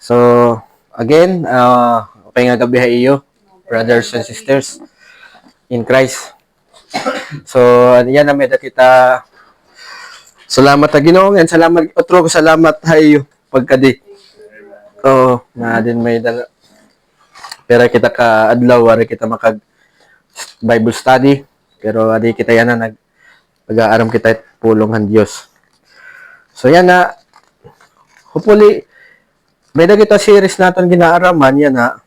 So, again, okay nga gabi iyo, brothers and sisters in Christ. So, yan na medyo kita salamat na Ginoo, and salamat otro ko salamat hayo pagkadi. Na din may dala. Pero kita ka adlaw wari kita makag Bible study, pero adi kita yan na nag-aaram kita pulong Dios. So yan na, hopefully may kita series natin ginaaraman yan na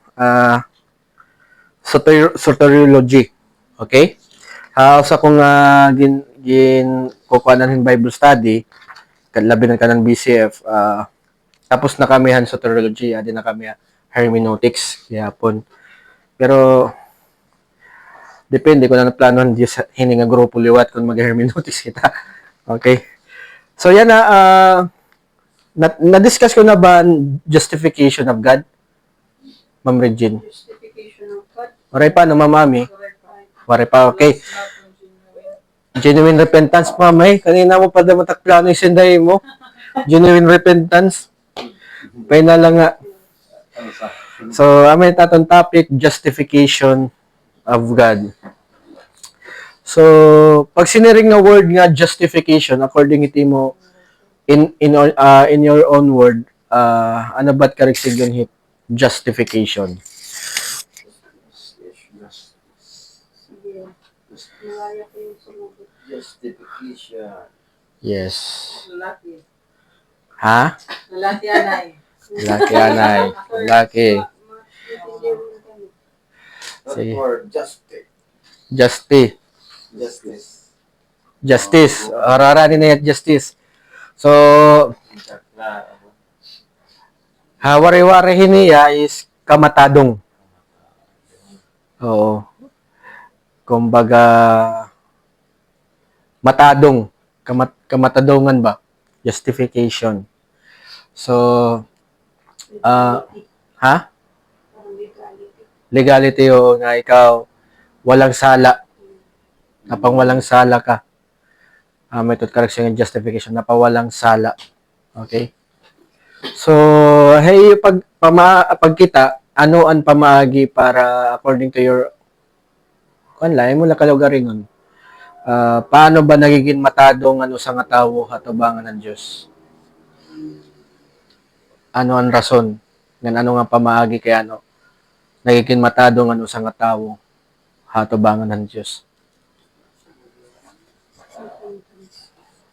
soteriology. Okay? Sa kung gin kukuanan ng Bible study, labi ng kanang BCF, tapos na kami han soteriology, adi na kami hermeneutics, yapon. Pero depende kung ano planohan Diyos hininga grupo liwat kung mag-hermeneutics kita. Okay? So yan na, na-discuss ko na ba justification of God? Ma'am Regine? Justification of God? Waray pa, no, Mami? Waray pa, okay. Genuine repentance, Ma'am, eh. Kanina mo pa daw matakplano yung sinday mo. Genuine repentance. Pay na lang nga. So, amin tatong topic, justification of God. So, pag siniring nga word nga justification, according iti mo, in your own word, ano ba't karigsig yung hit? Justification. Justification. Yes. Lalaki. Ha? Lalaki anay. Lalaki, anay. Lalaki. Sige. Or justice. Justice. Justice. Justice. Arara ni na justice. So, wari-wari hiniya is kamatadong. Oo. Kumbaga, matadong. Kamatadongan ba? Justification. So, ha? Legality o nga ikaw, walang sala. Napang walang sala ka. Method correction and justification, napawalang sala. Okay? So, hey, pag kita, ano ang pamaagi para according to your kanlay mo la kalugaringon. Paano ba nagiging matadong ano sa nga tawo hatubangan ng Dios? Ano ang rason? Ng ano nga pamaagi kay ano nagiging matadong ano sa nga tawo hatubangan ng Dios?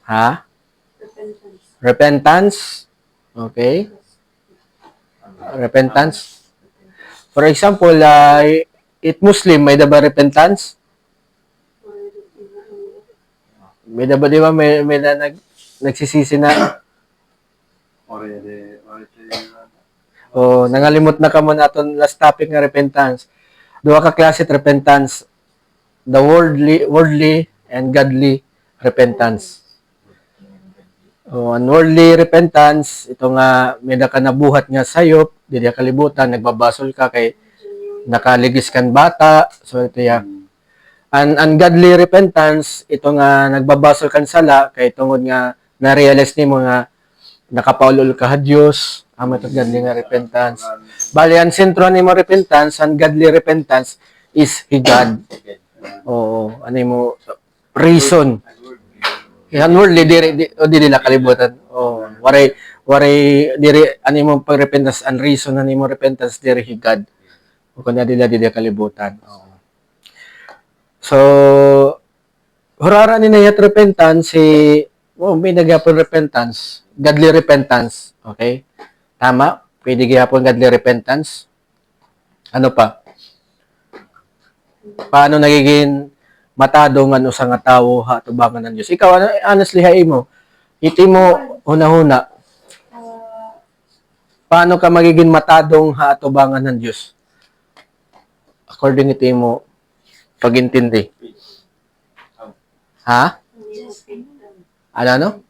Ha? Repentance. Okay. Repentance. For example, it Muslim, may ba repentance? May ba, di ba, may na nagsisisi na? Nangalimot na ka mo na itong last topic nga repentance. Duha ka klase repentance. The worldly and godly repentance. Unworldly repentance, ito nga, may ka nabuhat nga sayop, di kalibutan, nagbabasol ka kay nakaligis kan bata, so ito yan. Ungodly repentance, ito nga, nagbabasol kan sala, kay tungod nga, na-realize ni mo nga, nakapaulol ka ha Diyos, ito godly nga repentance. Bali, ang sentro ni mo repentance, ungodly repentance, is higad. Oo, ano mo, reason. Unworldly di nila kalibutan. Waray diri ani mo pag repentance and reason ani mo repentance diri higad. O kunya dila kalibutan. So hurara ni nayat repentance may nagyapon repentance, godly repentance. Okay? Tama? Pwede gyapon godly repentance. Ano pa? Paano nagiging matadong ano sa nga tawo hatubangan ng Dios? Ikaw honestly hay mo. Iti mo una-una. Paano ka magiging matadong hatubangan ng Dios? According iti mo pagintindi. Ha? Ano?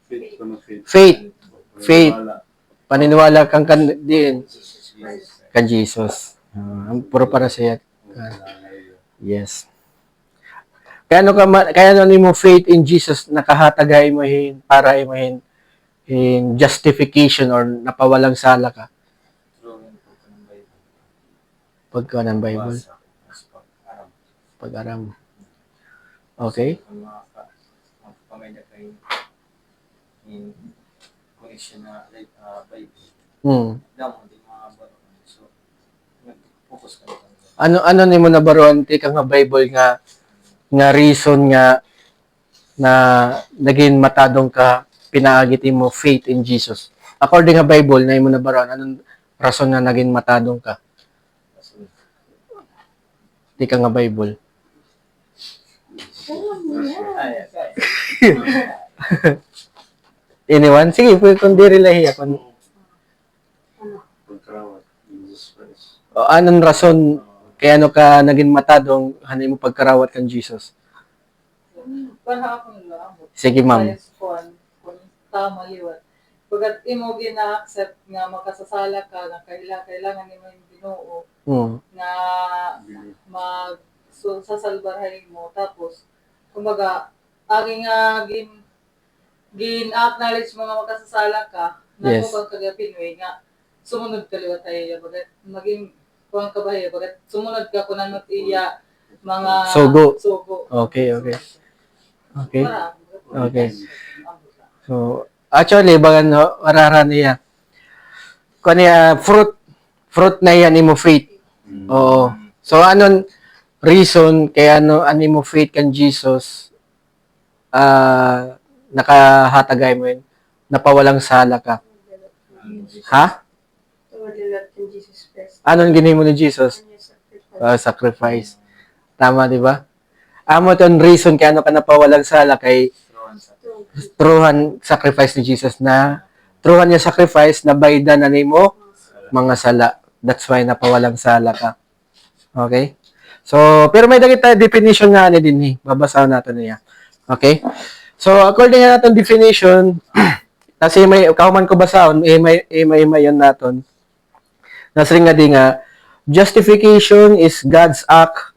Faith. Paniniwala kang kan Jesus. Puro para sa yes. Kaya mo faith in Jesus nakahatagay mo para in justification or napawalang sala ka. Pagka ng Bible, Basa. Mas pag-aram. pag-aram. Okay? Kung magpamilya kayo in connection na like Bible. Damo din mga baro. So, nag-focus ka lang. Ano ni mo nabaroan ti ka nga Bible nga reason nga na naging matadong ka pinaagiti mo faith in Jesus. According nga Bible na imo nabaroan, anong rason nga naging matadong ka? Ti ka nga Bible. Anyone? Sige, kung di relahiya. Kung, Pagkarawat. Jesus Christ. anong rason kaya ano ka naging matadong hanay mo pagkarawat kan Jesus? Panhapon lang. Sige, ma'am. Kung tama liwat. Pagkat imo gina-accept nga makasasala ka na kailangan nimo yung Ginoo na sasalbarhay mo tapos kumbaga agi nga gin-acknowledge mo nga makasasala ka na Yes. mo kag Pinoy nga sumunod ka liwat tayo bagat maging kuang kabahay bagat sumunod ka kunanot iya mga Sugo. sugo. Okay. Okay. Marami. Okay. So, actually, bagan warara niya. Kanya fruit na yan imo faith. Oo. So, anong reason kaya mo faith kan Jesus nakahatagay mo yun? Napawalang sala ka. Ha? Jesus Christ. Anong gini mo ni Jesus? Sacrifice. Tama, di ba? Amo ton reason kaya ka napawalang sala kay truhan sacrifice ni Jesus na truhan niya sacrifice na baydan na nimo mga sala. That's why napawalang sala ka. Okay? So, pero may dagit tayo definition nga ni dinhi. Babasahin natin niya. Okay? So, according na natin definition, kasi may kauman ko basahon, may yan naton. Nasring nga di nga, justification is God's act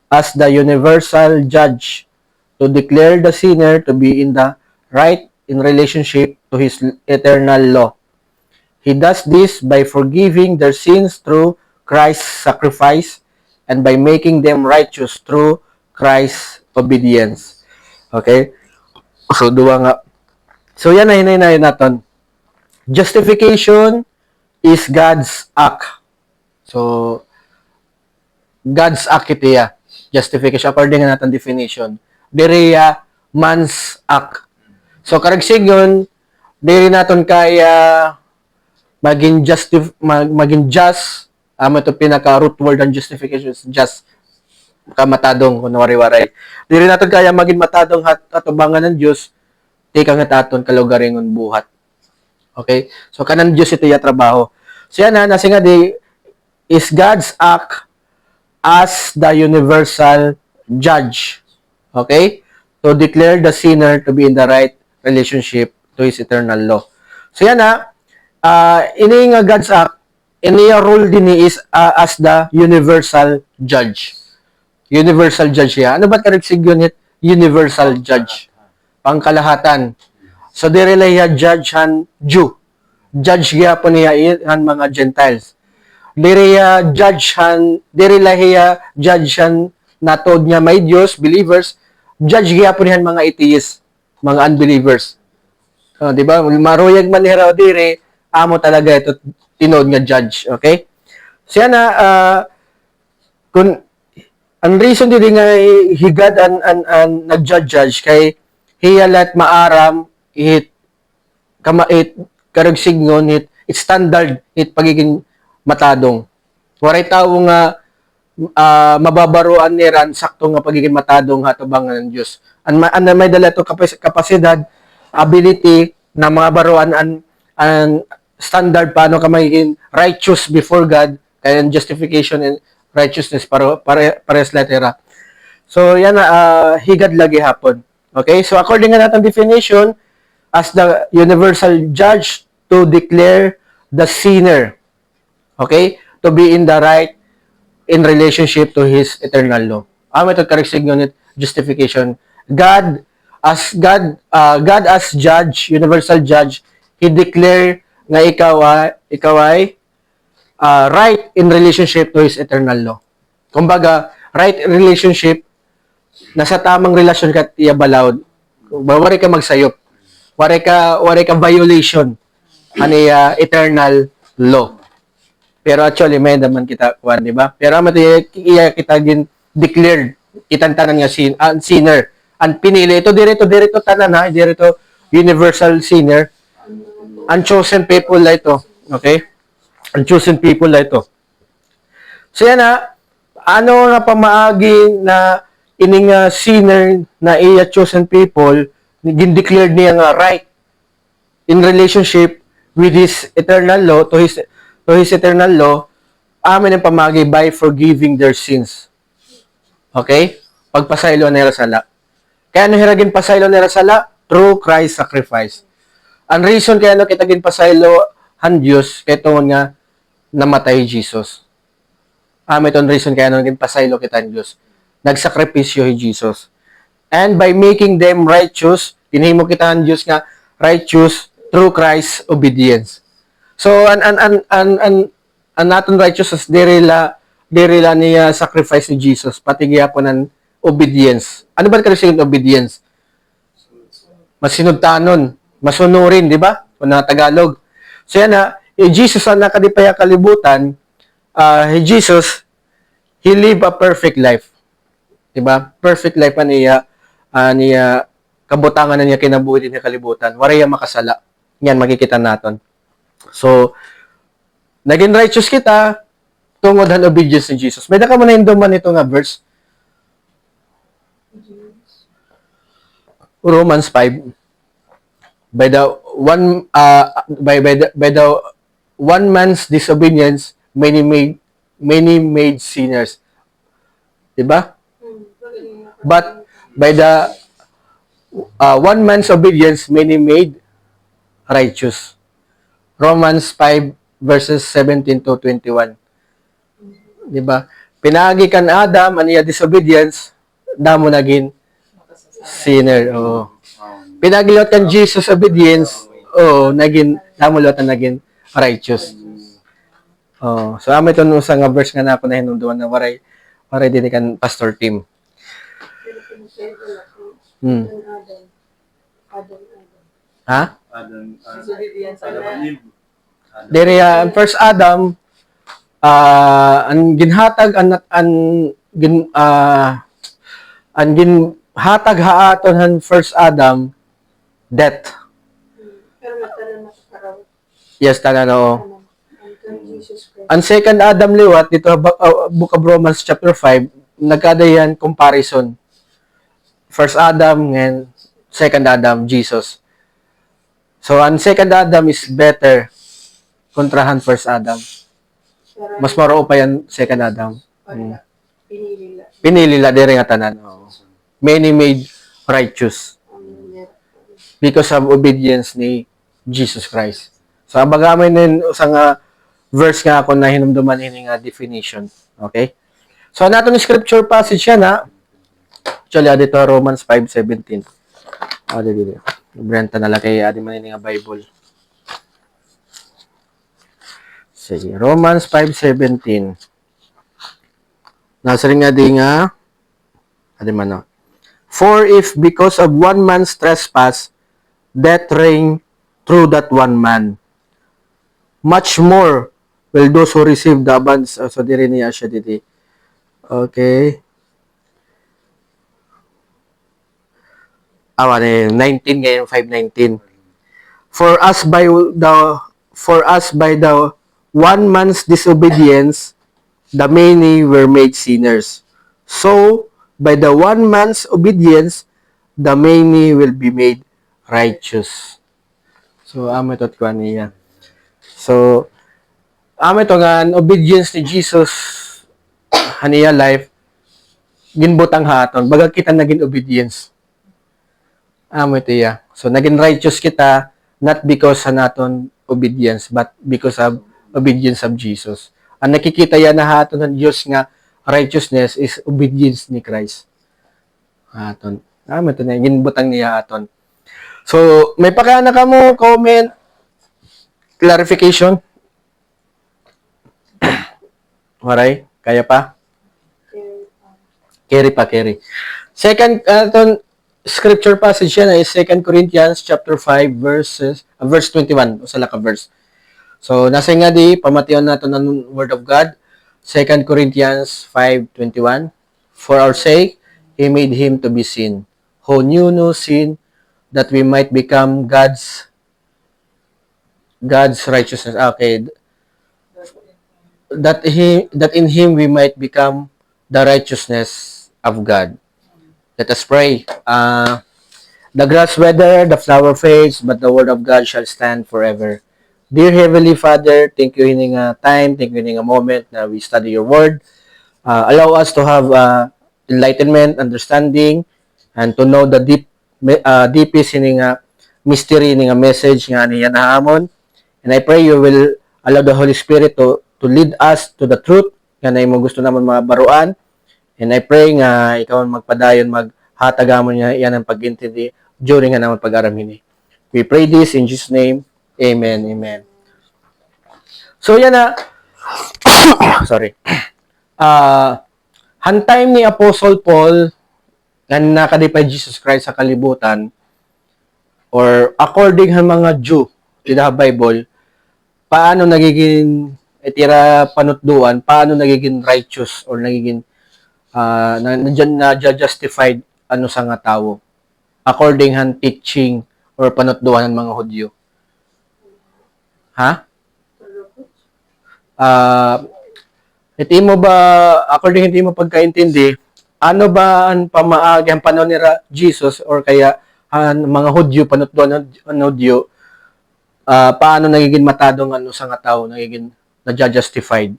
as the universal judge to declare the sinner to be in the right in relationship to his eternal law. He does this by forgiving their sins through Christ's sacrifice and by making them righteous through Christ's obedience. Okay? So, duwa nga. So, yan na hinay natin. Justification is God's act. So, God's act ito ya. Justification. According na natin definition. Direya, man's act. So, karagsigyon, diri naton kaya maging just, ito pinaka root word ng justification is just kamatadong, kunwari-waray. Diri naton kaya maging matadong atubangan ng Diyos, di ka nga taton kalugaringon buhat. Okay? So, kanan Diyos ito ya trabaho. So, yan nasi nga di, is God's act as the universal judge. Okay? To declare the sinner to be in the right relationship to his eternal law. So, yan ini nga God's act, ini role din ni is as the universal judge. Universal judge ya. Ano ba karigsigyon it? Universal judge. Pangkalahatan. So, dire ya judge han Jew. Judge ya po niya han mga Gentiles. Dire ya judge han natod niya may Diyos, believers. Judge ya po niyan mga atheists, mga unbelievers. Di ba? Maruyag man hiraw dire, amo talaga ito tinod nga judge. Okay? So yan kung ang reason din nga higad an nag-judge kay hiya let maaram karagsignon it standard pagiging matadong. Waray tao nga mababaruan ni ran sakto nga pagiging matadong hatubangan ng Dios. An may dala to kapasidad, ability na mga baruan an standard paano ka magiging righteous before God kaya justification and righteousness pares letera. So yan higad lagi hapon. Okay? So according na natang definition as the universal judge to declare the sinner. Okay? To be in the right in relationship to his eternal law. Ito karigsignon justification. God as judge, universal judge, he declare nga ikaw ay right in relationship to His eternal law. Kumbaga, right in relationship, nasa tamang relasyon ka tiya balawd. Wari ka magsayop. Wari ka violation ani eternal law. Pero actually, may naman kita kuan, di ba? Pero amati iya kita gin declared kitang tanan nga sinner. Ang pinili ito dirito tanan ha, dirito universal sinner. Unchosen people la ito. Okay? Unchosen people la ito. So yan na, ano na pamaagi na ining sinner na iya chosen people, gin-declared niya nga right in relationship with His eternal law, to His eternal law, amin ang pamagi by forgiving their sins. Okay? Pagpasaylo nila sala. Kaya ano hiragin pasaylo nila sala? Through Christ's sacrifice. Ang reason kaya ano kita gin pasaylo han Diyos, kaya ito nga namatay Jesus. Amin itong reason kaya ano gin pasaylo kita han Diyos. Nagsakripisyo si Jesus. And by making them righteous, tinihimo kita han Diyos nga righteous through Christ's obedience. So, an naton righteousness, dirila niya sacrifice ni Jesus, pati gyapon ang obedience. Ano ba kasi yung obedience? Masinudtanon, masunurin, di ba? Kung na Tagalog. So yan na, Jesus ang nakadipaya kalibutan, Jesus, He live a perfect life. Di ba? Perfect life niya, kabutangan na niya kinabuhi din niya kalibutan. Waraya makasala. Yan, makikita natin. So, naging righteous kita tungod ang obedience ni Jesus. May naka mo na hinduman ito nga verse. Romans 5. By the one man's disobedience, many made sinners. Diba? But by the one man's obedience, many made righteous. Romans 5 verses 17 to 21. Diba? Pinagi kan Adam aniya disobedience, damo naging sinner. Oh. Pinagilot kan Jesus obedience, naging damo lot na naging righteous. Oh, so amo ito sa nga verse nga napo na hinunduan na waray din kan pastor team. Ha? Disobedience ala. Dere first Adam ang ginhatag ang ginhatag haaton han first Adam death. Pero matalan makakaraw. Yes tanan oo. Ang Jesus Christ. Ang second Adam liwat dito Book of Romans chapter 5 nagkadayan comparison. First Adam and second Adam Jesus. So ang second Adam is better kontrahan first Adam. Mas maro pa yan second Adam. Wala. Pinili lang. Pinili la dere nga tanan. Oo. Many made righteous because of obedience ni Jesus Christ. So abagamay nin sa nga verse nga ako na hinumduman ini nga definition. Okay? So nato ni scripture passage yan ha. Actually dito Romans 5:17. Dito. Brenta na lang kay adi man ini nga Bible. Sige, Romans 5:17. Nasa rin nga di nga adi man no. For if because of one man's trespass death reigned through that one man, much more will those who receive the abundance. So diri niya siya dito. Okay. 19 ngayon 5:19. For us by the one man's disobedience the many were made sinners. So by the one man's obedience the many will be made righteous. So amo ito niya. So amo ito nga ang obedience ni Jesus haniya life ginbutang haton baga kita naging obedience. Amo ito ya. So naging righteous kita not because sa naton obedience but because of obedience of Jesus. Ang nakikita yan na haton ng Diyos nga righteousness is obedience ni Christ. Haton. Amo ito na ginbutang niya haton. So may pakana ka mo comment clarification. Maray? Kaya pa? Kaya, Carry. Second, scripture passage yan is 2 Corinthians chapter 5 verse 21. O sala ka verse. So, nasa nga di, pamatiyon nato ng Word of God. 2 Corinthians 5:21. For our sake, He made Him to be sin, who knew no sin, that we might become God's righteousness. Okay. That in Him we might become the righteousness of God. Let us pray. The grass wither, the flower fades, but the word of God shall stand forever. Dear Heavenly Father, thank you in a time, thank you in a moment na we study your word. Allow us to have enlightenment, understanding, and to know the deepest in a mystery in a message nga niya nahamon. And I pray you will allow the Holy Spirit to lead us to the truth nga na mo gusto naman mga baruan. And I pray nga ikaw magpadayon maghatagamon niya yan ang pag-intindi during nga naman pag-aramini. We pray this in Jesus' name. Amen. Amen. So yan na. Sorry. Hantime ni Apostle Paul na nakadipay Jesus Christ sa kalibutan or according sa mga Jew in the Bible, paano nagiging itira panutduan, paano nagiging righteous or nagiging na justified ano sa nga tao according han teaching or panutduan ng mga Hudyo. Ha? Hindi mo ba, according hindi mo pagkaintindi, ano ba ang pamaagi, ang panahon ni Jesus or kaya ang mga Hudyo, panutduan ng Hudyo, paano nagiging matadong ano sa nga tao, nagiging na-justified?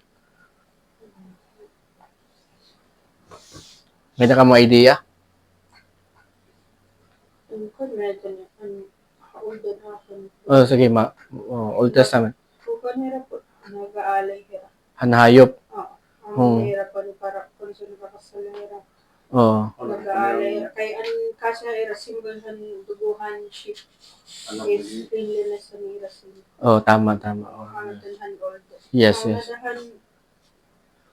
May na ka mo idea? kung medyo older hapon. Oh, sige, Old Testament. Kung kanira po, nag-aalay hira. Hanayop. Ang hira pa ni para kung sino ka kasalira. Oh. Nag-aalay hira. Kaya ang kasya hira, simbol han duguhan ship. Is cleanliness sa hira sila. Oh, tama. Oh. Ang han older. Yes.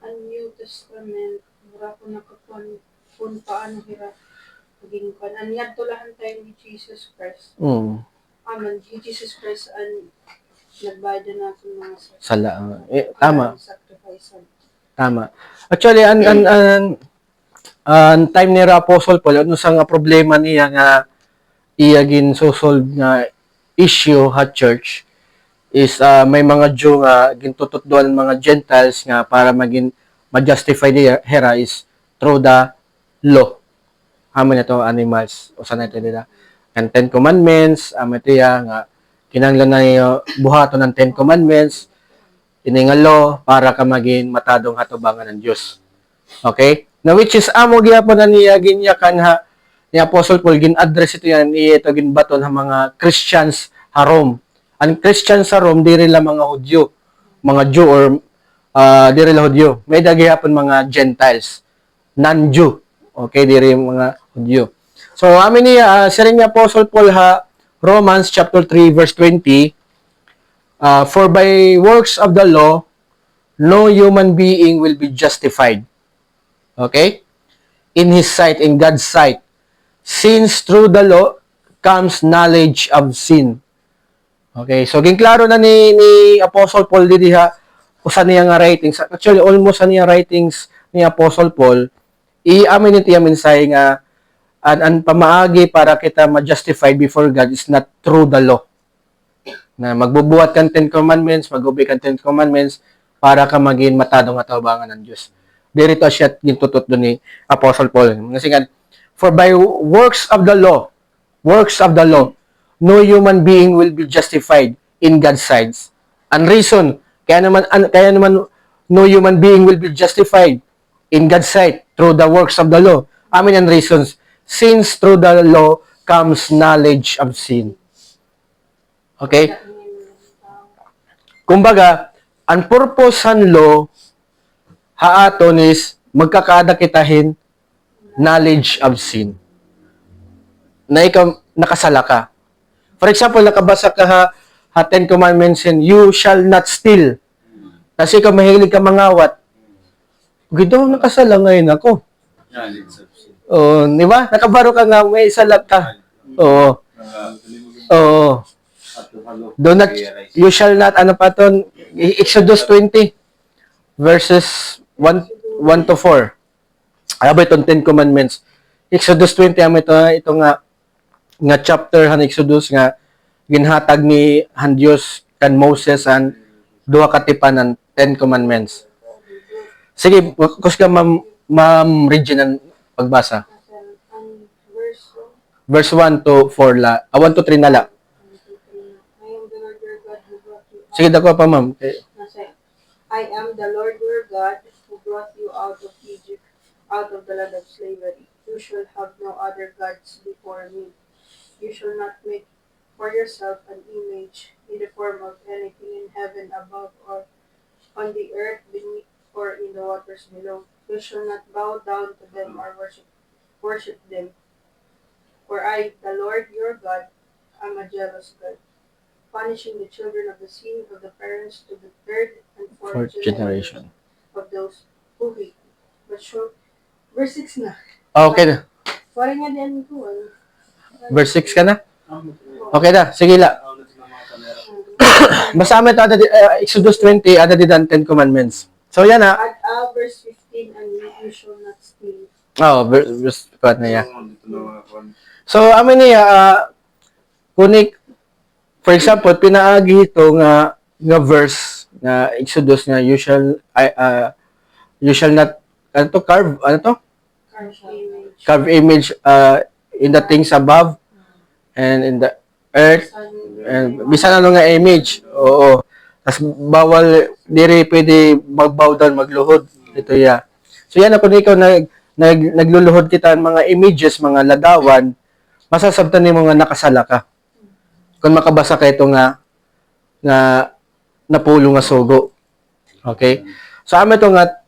Ang New Testament, mura ko nakakuan kung paano hira. Maging kuan. Ang yadtulahan tayo ni Jesus Christ. Amen. Jesus Christ ang nagbayad na natin mga Sala. Tama. Sacrifice. Tama. Actually, ang time ni Apostle Paul, ano sa nga problema niya nga iyagin solve nga issue ha church is may mga Jew nga gintututduan ng mga Gentiles nga para maging ma-justify hera is through the law. Amen ito animals o sana ito nila. And 10 Commandments, ito nga kinanglan na buhaton ng 10 Commandments, ini nga law para ka maging matadong hatubangan ng Diyos. Okay? Now which is amo gyapon na niya ginyakan ni Apostle Paul gin-address ito yan ito ginbaton sa mga Christians sa Rome. Ang Christians sa Rome diri la mga Hudyo, mga Jew or diri la Hudyo. May daghihapon mga Gentiles, non-Jew. Okay, diri mga Hudyo. So amin niya sa ring ni Apostle Paul Romans chapter 3 verse 20, for by works of the law no human being will be justified. Okay? In his sight, in God's sight. Since through the law comes knowledge of sin. Okay, so ginklaro na ni Apostle Paul diri usa niya nga writings. Actually, almost sa niya writings ni Apostle Paul, i-amin say nga ang pamaagi para kita ma-justify before God is not through the law. Na magbubuhat kang 10 Commandments, mag-obey kang 10 Commandments para ka maging matadong atabangan ng Diyos. Dirito siya gintutot doon ni Apostle Paul. Kasi nga, for by works of the law, no human being will be justified in God's sight. And reason, kaya naman no human being will be justified in God's sight through the works of the law. Amin ang reasons. Since through the law comes knowledge of sin. Okay? Kumbaga, ang purpose ng law haaton is magkakaada kitahin knowledge of sin. Na ikaw nakasala ka. For example, nakabasa ka 10 Commandments and you shall not steal. Kasi ikaw mahilig ka mangawat. Gito, nakasala ngayon ako. Knowledge of sin. Oo, di ba? Nakabaro ka nga, may salat ka. Oo. Oo. Do not, you shall not, ano pa to? Exodus 20, verses 1 to 4. Aba itong 10 Commandments. Exodus 20, ito nga chapter han Exodus nga ginhatag ni han Dios kan Moses and duha ka tipan ng 10 Commandments. Sige, kus ka ma'am Regina pagbasa. Ang verse Verse 1 to 4 la. 1 to 3 na la. I am the Lord your God who brought you out. Sige, dako pa ma'am. Nasa, I am the Lord your God who brought you out of Egypt, out of the land of slavery. You shall have no other gods before me. You shall not make for yourself an image in the form of anything in heaven above or on the earth beneath or in the waters below. You shall not bow down to them or worship them. For I, the Lord your God, am a jealous God, punishing the children of the sin of the parents to the third and fourth generation of those who hate me. But sure, verse 6 na. Okay na. Sorry nga din ko. Verse 6 ka na? Okay na. Sige la. Basta amin ito, Exodus 20, ada di dan 10 Commandments. So yan na. At verse 15, and you shall not steal. Oh, verse 4 na yan. So, amin niya, kunik, for example, pinaagi ito nga verse na Exodus nga, you shall not, ano to, carve image in the things above and in the earth and bisan ano nga image. Oo. Tas bawal diri pwede magbow down, magluhod. Ito ya. So yan ako ikaw nagluluhod kita ng mga images, mga ladawan, masasabtan ni mga nakasala ka. Kung makabasa ka ito nga napulo nga sugo. Okay? So amin ito nga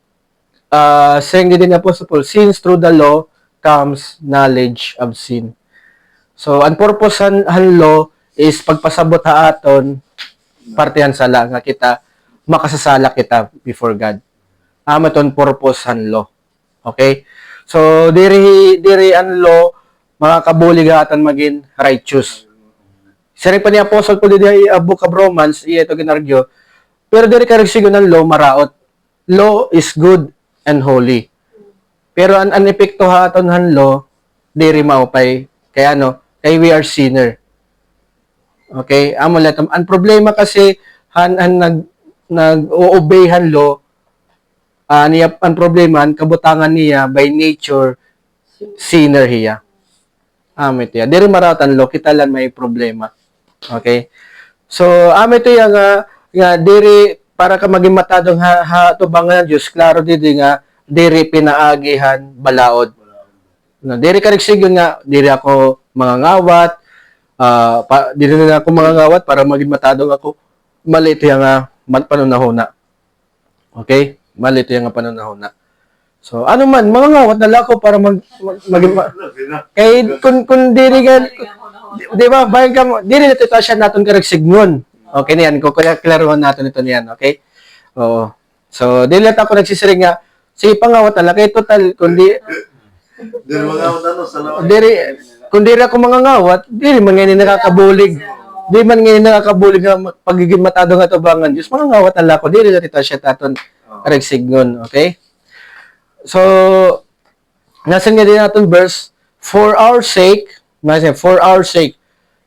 saying din ni Apostle Paul, since through the law comes knowledge of sin. So, ang purpose han law is pagpasabot ha aton partihan sala nga kita makasasala kita before God. Amaton purpose han law. Okay? So, diri ang law makakabulig atan maging righteous. Sari pa ni Apostle Paul di Book of Romans, ito ginargyo. Pero diri ka siguro ng law maraot. Law is good and holy. Pero ang epekto haton han law diri maupay kaya kay we are sinner. Okay? Amo latam ang problema kasi nag-obey han law niya ang problema ang kabutangan niya by nature sinner hiya. Amit ya. Diri maratan law kita lang may problema. Okay? So amit ya nga diri para ka maging matadong tubangan ng Diyos, klaro diri nga diri pinaagihan balaod. Diri ka nagsigon nga diri ako mangangawat, diri na ako mangangawat para maging matadong ako. Malit nga panunahuna. Okay? Malit nga panunahuna. So ano man mangangawat na lako para maging kay kun diri ka di ba bayan ka mo diri nato siya naton ka nagsignon. Okay na yan. Kuklaruhan natin ito niyan. Okay? Oo. So, dili ako nagsisiring nga, sige, pangawat na kay total, kundi, kundi ako mangangawat, dili man ngayon nakakabulig. Di man ngayon nakakabulig nga pagiging matado nga tubangan. Diyos, mangangawat na ako, dili na ito siya taton regsignon. Okay? So, nasan nga din natin verse, for our sake,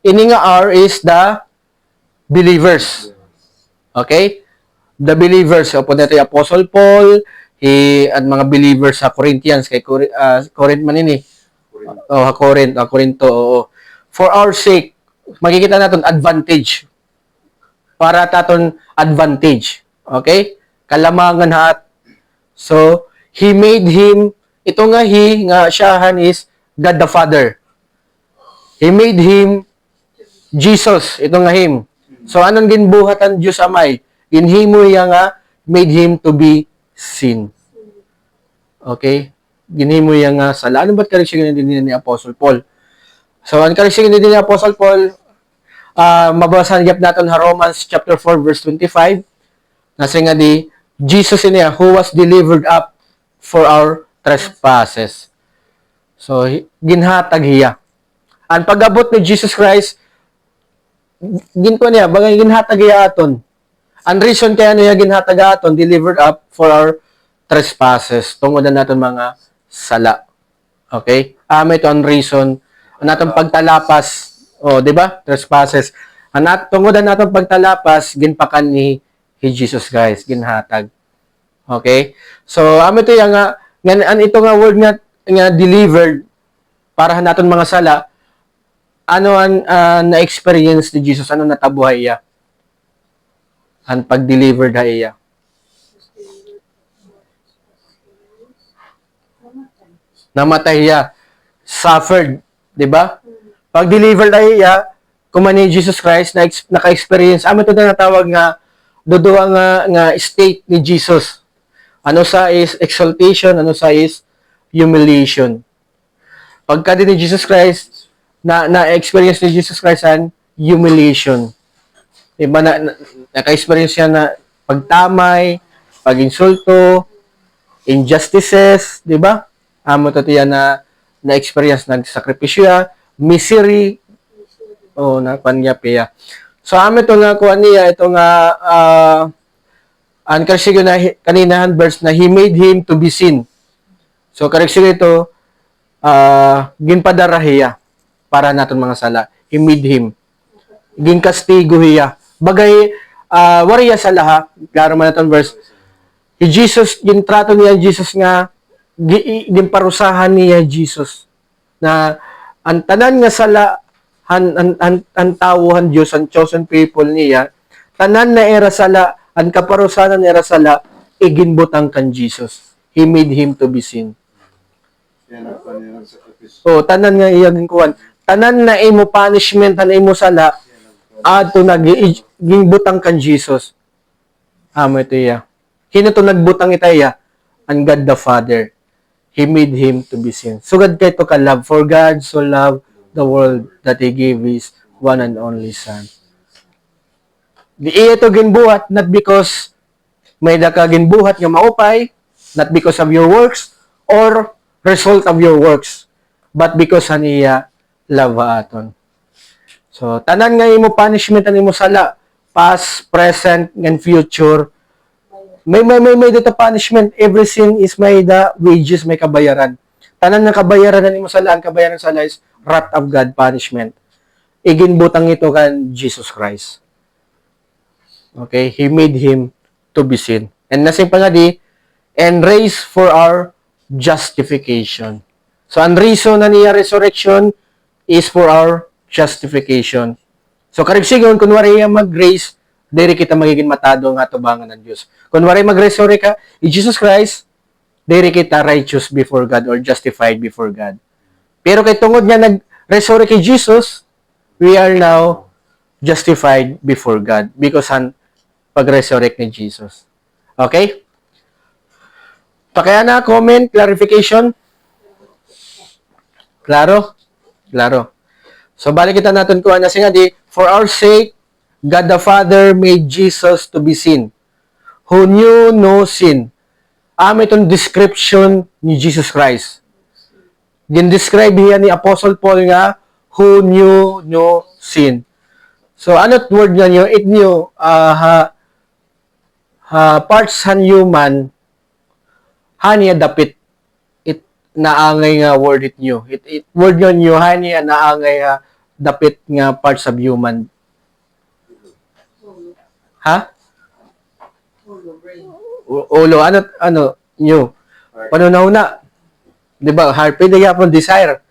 ini nga R is the believers. Okay? The believers. So, po natin Apostle Paul, at mga believers sa Corinthians, kay Corinth man ini. Corinto. For our sake, makikita natin advantage. Para taton advantage. Okay? Kalamangan hat. So, He made Him, ito nga siyahan is God the Father. He made Him Jesus. Ito nga Him. So, anong ginbuhat ang Diyos Amay? Ginhimo niya nga, made Him to be sin. Okay? Ginhimo niya nga sala. Ano ba't kariksigin din ni Apostle Paul? So, ang kariksigin din ni Apostle Paul, mababasahan natin sa Romans chapter 4 verse 25. Nasa nga Jesus niya, who was delivered up for our trespasses. So, ginhatag hiya. Ang pag-abot ni Jesus Christ, bagay ginhatag hiya aton. Ang reason kaya niya ginhatag aton, delivered up for our trespasses. Tungod na natin mga sala. Okay? Ito ang reason. Ang atong pagtalapas, di ba? Trespasses. Tungod na natin pagtalapas, ginpakan ni Jesus Christ, ginhatag. Okay? So, ito yung ito nga word nga delivered para natin mga sala. Ano ang na-experience ni Jesus? Ano natabuhay iya? Ang pag-delivered na iya. Namatay iya. Suffered. Diba? Pag-delivered na iya, kumani Jesus Christ, naka-experience. Ito na natawag nga, dodoa nga state ni Jesus. Ano sa is exaltation, ano sa is humiliation. Pagka din ni Jesus Christ, na-experience ni Jesus Christ ang humiliation. Diba, naka-experience siya na pagtamay, pag-insulto, injustices, diba? Ito na-experience, nagsakripisyo, misery, napanyapiya. So, ito nga kuha niya, ito nga, ang karesigo na kaninahan verse na He made Him to be sin. So, karesigo ito, ginpadarahiya para natin mga sala. He made Him. Ginkastigo hiya. Bagay, wariya sa laha, klaro man natin verse, Jesus, gintrato niya Jesus nga, ginparusahan niya Jesus, na ang tanan nga sala, ang tawuhan Diyos, ang chosen people niya, tanan na era sala, ang kaparusahan na era sala, iginbutang kan Jesus. He made Him to be sin. Tanan nga iyang kuwan. Tanan na imo punishment, tanan imo sala, ato nagbutang kan Jesus. Ito iya. Hino to nagbutang itaya? Ang God the Father. He made Him to be sin. So God kay to ka love. For God so loved the world that He gave His one and only Son. Di iya to ginbuhat, not because may ka ginbuhat nga maupay, not because of your works, or result of your works, but because niya love aton. So, tanan nga imo punishment, tanan imo sala, past, present, and future, may dito punishment. Every sin is may the wages, may kabayaran. Tanan nga kabayaran na imo sala, ang kabayaran sala is wrath of God, punishment. Iginbutang ito kan Jesus Christ. Okay? He made Him to be sin. And nasing pa nga and raised for our justification. So, ang reason na niya resurrection is for our justification. So, karigsigon, kunwari mag-grace, diri kita magiging matado nga tubangan ng Diyos. Kunwari mag-resurrect ka, Jesus Christ, diri kita righteous before God or justified before God. Pero kay tungod nga nag-resurrect kay Jesus, we are now justified before God because pag-resurrect ni Jesus. Okay? Pakaya na, comment, clarification? Klaro? Klaro. So, balik kita natin kuha na siya for our sake, God the Father made Jesus to be sin, who knew no sin. Itong description ni Jesus Christ. Gin-describe niya ni Apostle Paul nga, who knew no sin. So, ano't word nga nyo? It knew, parts han human, haniya dapit. It naangay nga word it knew. It word nga nyo, haniya naangay dapit nga parts of human. Ha? Ulo, ano, nyo? Panunahuna. Diba? Heart, pwede nga pong desire.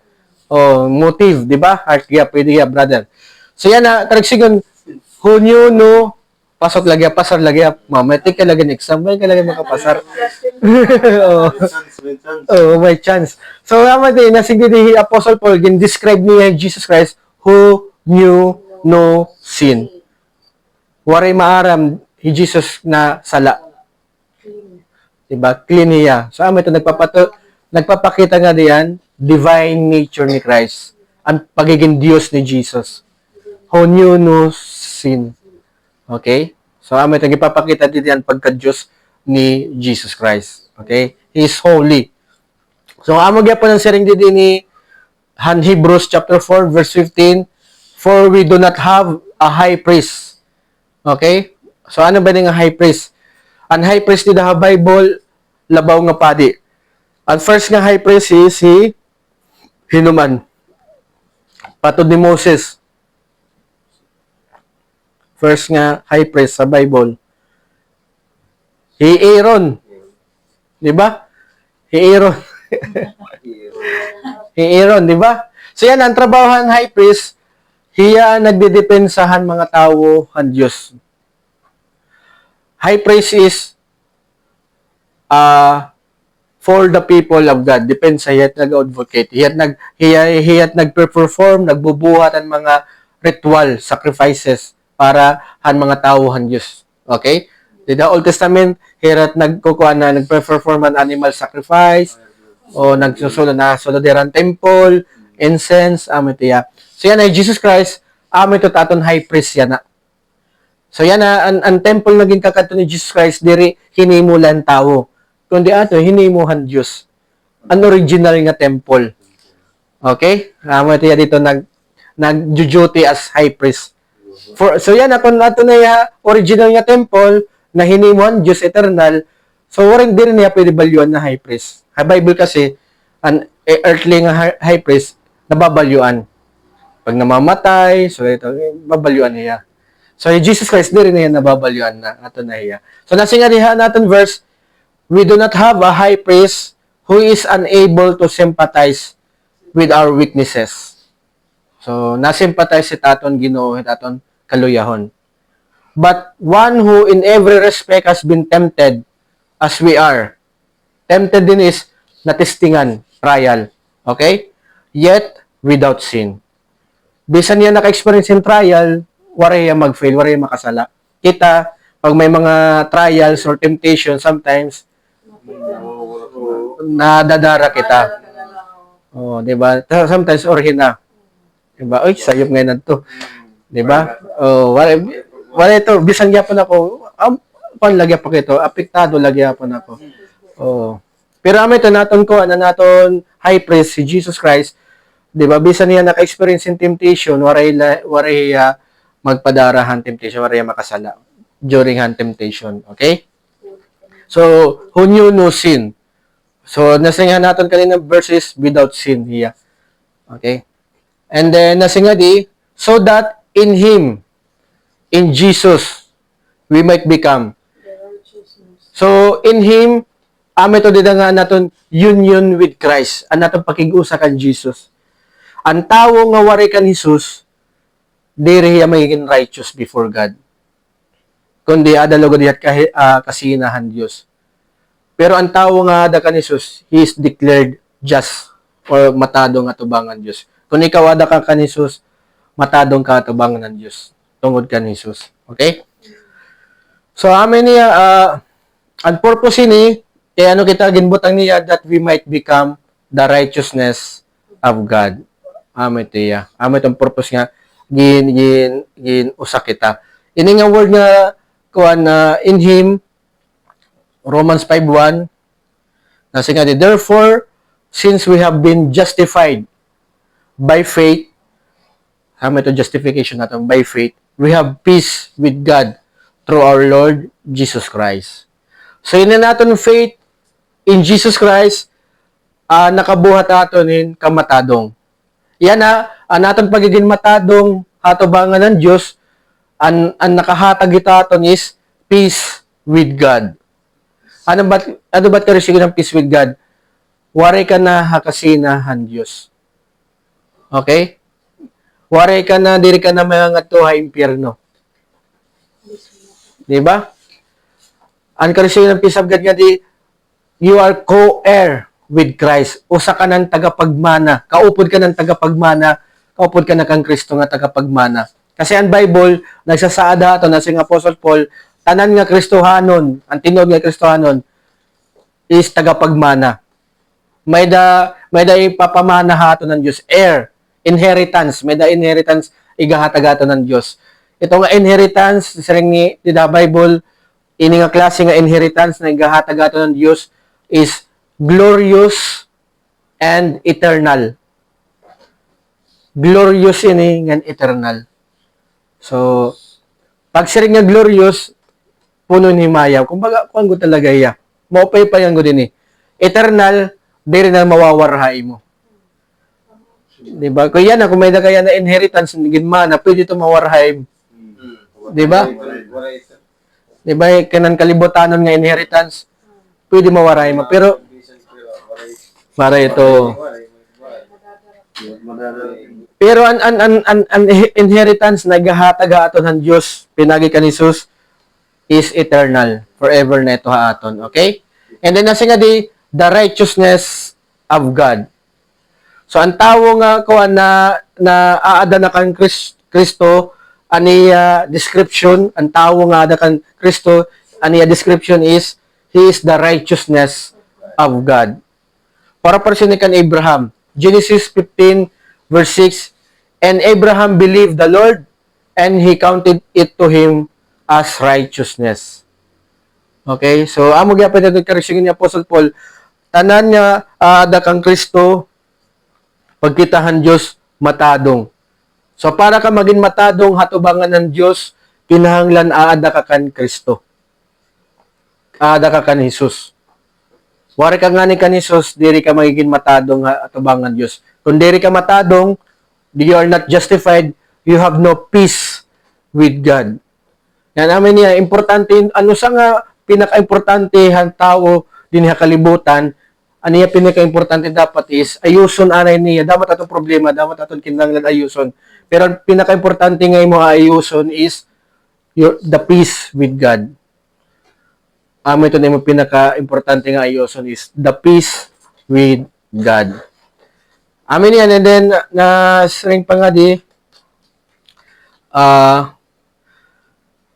O, motive, diba? Heart, pwede nga, brother. So, yan na, karagsigon, who knew, no, pasok lagi, pasar lagi, mamatik ka lagi, exam, may ka lagi makapasar. May chance. So, naman nasing din, Apostle Paul, describe niya Jesus Christ, who knew no sin. Waray maaram, Jesus na sala. Diba? Clean niya. So, ito nagpapakita nga diyan, divine nature ni Christ. Ang pagiging Diyos ni Jesus. Who knew no sin. Okay? So, ito nagpapakita diyan pagka-Diyos ni Jesus Christ. Okay? He is holy. So, amo gyapon ang siring didi ni Hebrews chapter 4 verse 15, for we do not have a high priest. Okay? So, ano ba nga high priest? Ang high priest dito sa Bible, labaw nga padi. Ang first nga high priest is si Hinuman. Patod ni Moses. First nga high priest sa Bible. Si Aaron. Di ba? Si Aaron. Si Aaron, di ba? So yan, ang trabaho ng high priest, hiya nagdidepensahan mga tao ang Diyos. High priest is for the people of God. Depende sa hiyat nag-advocate. Hiyat nag-perform, nagbubuhat ang mga ritual, sacrifices para han mga tao han Diyos. Okay? Di the Old Testament, hirat nagkukuha na, nag-perform an animal sacrifice, o nagsusunod na soloderan temple, incense, amitiya. So yan ay Jesus Christ, amito taton high priest yan na. So yan na, ang temple naging kakanto ni Jesus Christ, diri hinimulan tao. Kundi ato, hinimuhan Diyos. An original nga temple. Okay? Amitiya dito nag-duty as high priest. So yan, kung ato na ya, original nga temple, na hinimuhan Diyos eternal, so waring din niya pwede balyuan na high priest. Sa Bible kasi, an earthly nga high priest, nababalyuan. Pag namamatay, so ito, babalyuan niya. So, Jesus Christ, din niya nababalyuan na, ato na hiya. So, nasingarihan natin verse, we do not have a high priest who is unable to sympathize with our weaknesses. So, nasympathize si taton Ginoo, taton kaluyahon. But one who in every respect has been tempted as we are. Tempted din is natestingan, trial. Okay? Yet, without sin. Bisan niya naka-experience in trial, wala mag-fail, wala makasala. Kita, pag may mga trials or temptation, sometimes, nadadara kita. Oh, di ba? Sometimes, orhin na. Di ba? Uy, sayop ngayon na to. Di ba? Oh, wala ito, bisan gyapon ako, panlagya pa kito, apektado lagya pa ako. Oh. Pero amo ito naton ko, naton high priest si Jesus Christ, di ba? Bisan niya naka-experience in temptation, waray magpadarahan temptation, waray makasala during hand temptation. Okay? So, who knew no sin? So, nasinga naton kanina verses without sin here. Okay? And then, nasinga di, so that in Him, in Jesus, we might become. So, in Him, ito dito nga naton union with Christ. Ang naton pakig-usa kan Jesus. Ang tao nga wari kan Jesus, diri hiya magiging righteous before God. Kundi adalo gud kasinahan Dios. Pero ang tao nga ada kan Jesus, he is declared just or matadong atubangan Dios. Kung ikaw ada ka kan Jesus, matadong ka atubangan ng Dios tungod kan Jesus. Okay? So, amin niya, ang purpose ni, ano kita ginbutang niya, that we might become the righteousness of God. Amin niya. Amin itong purpose nga, usa kita. Ini nga word nga, kuan in Him, Romans 5:1, nasi nga, therefore, since we have been justified by faith, amin ito justification natin, by faith, we have peace with God through our Lord Jesus Christ. So, yun na natin faith in Jesus Christ, nakabuhat natin kamatadong. Yan na, natin pagiging matadong hatubangan ng Diyos, ang nakahatag itaton is peace with God. Ano ba't ka resigo ng peace with God? Wari ka na hakasinahan Diyos. Okay? Wari ka na, diri ka na mga tuha impyerno. Diba? Ang karisyo ng peace of God nga di, you are co-heir with Christ. Usa ka ng tagapagmana. Kaupod ka ng tagapagmana. Kaupod ka na kang Kristo nga tagapagmana. Kasi ang Bible, nagsasaada ito na si Apostle Paul, tanan nga Kristohanon, ang tinog nga Kristohanon, is tagapagmana. May da ipapamana hato ng Diyos. Heir. Inheritance. May da inheritance igahatagato ng Diyos. Ito nga inheritance, siring ni the Bible, ini nga klase nga inheritance na igahatagato ng Diyos is glorious, and eternal. Glorious ini ngan eternal. So, pag siya nga glorious, puno ni Maya. Kumbaga, kuan ko talaga iya. Maupay pa yan ko din eh. Eternal, di rin na mawawarhay mo. Diba? Kaya yan, kung may na kaya na inheritance, gin na pwede ito mawarhay. Diba? Diba? Kanan kalibutanon nga inheritance, pwede mawaray mo. Pero, para ito. Pero an inheritance na gahatag aton ng Diyos, pinagi ka ni Jesus, is eternal. Forever na ito haaton. Okay? And then, nasa nga di, the righteousness of God. So, ang tawo nga ko na aada na kan Kristo, aniya description, ang tawo nga aada kan Kristo, aniya description is, He is the righteousness of God. Para person ni kan Abraham, Genesis 15, verse 6, and Abraham believed the Lord, and He counted it to him as righteousness. Okay? So, amo gyapon ito karisyon ni Apostle Paul, tanan niya aada kang Kristo, pagkitahan Diyos, matadong. So, para ka maging matadong, hatubangan ng Diyos, kinahanglan aada ka kan Kristo. Aada ka kan Jesus. Wari ka nga ni kan Jesus, diri ka magiging matadong hatubangan Diyos. Kung diri ka matadong, you are not justified, you have no peace with God. Yan namin niya, importante, ano sa nga pinaka-importante ang tao din sa kalibutan, ano niya pinaka-importante dapat is, ayuson anay niya, dapat atong problema, dapat atong kinanglan ayuson. Pero ang pinaka-importante nga mo ayuson is the peace with God. Ito na yung pinaka-importante nga ayuson is the peace with God. Amin yan, and then, na string pa nga di,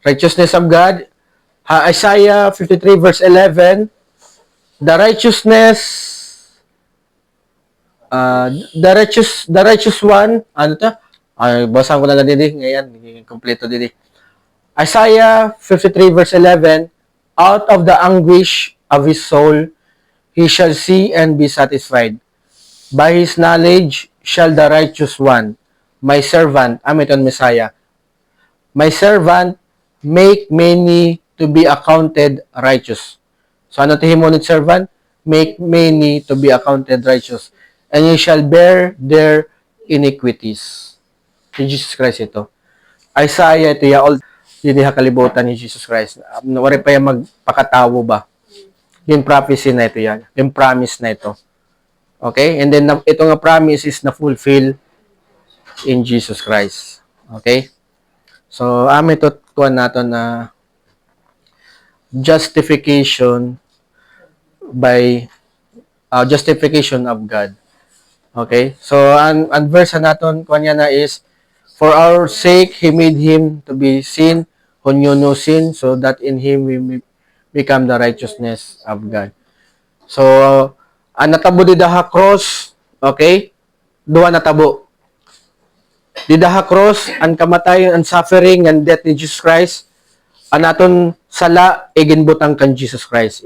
righteousness of God, Isaiah 53 verse 11, the righteous one, ano ta? Ay, basahan ko na lang din, ngayon, kompleto din. Isaiah 53 verse 11, out of the anguish of his soul, he shall see and be satisfied. By his knowledge shall the righteous one, my servant, amiton Messiah, my servant, make many to be accounted righteous. So, ano tihimonit servant? Make many to be accounted righteous. And you shall bear their iniquities. Si Jesus Christ ito. Isaiah, ito ya, all hindi kalibutan ni Jesus Christ. Wari pa yung magpakatawo ba? Yung prophecy na ito yan. Yung promise na ito. Okay? And then, ito nga promise is na-fulfill in Jesus Christ. Okay? So, ito tuwan natin na justification by justification of God. Okay? So, ang verse natin kuwan na is, for our sake, He made Him to be sin, who knew no sin, so that in Him we may become the righteousness of God. So, ang natabo di daha cross, okay? Duha natabo. Di daha cross, ang kamatayon, ang suffering, and death ni Jesus Christ, ang aton sala, iginbutang kan Jesus Christ.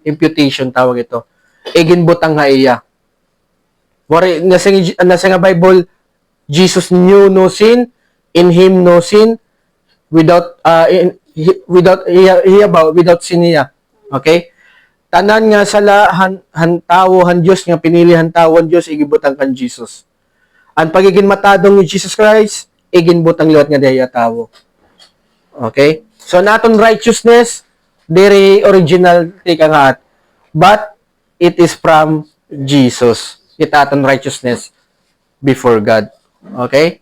Imputation tawag ito. Iginbutang nga iya. Wari, nasa nga Bible, Jesus knew no sin, in Him no sin, without sin niya. Okay? Tanan nga sala han tawo han Dios nga pinili han tawo han Dios igibutang kan Jesus. Ang pagiging matadong ni Jesus Christ, iginbutang liwat nga diya tawo. Okay? So, naton righteousness, diri original tika nga at, but it is from Jesus. Itaton righteousness before God. Okay?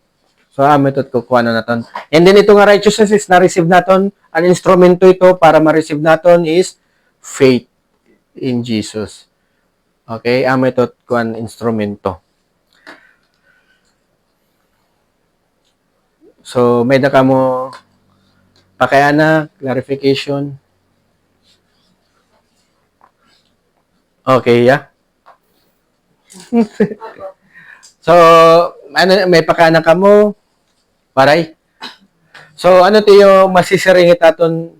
So, ito kukuha na natin. And then, ito nga righteousness is na-receive natin. Ang instrumento ito para ma-receive natin is faith in Jesus. Okay? Ito kuha ang instrumento. So, may ka mo pakayana, clarification. Okay, yeah? So, may pakana ka mo, paray. So, ano tiyo masisiringit aton?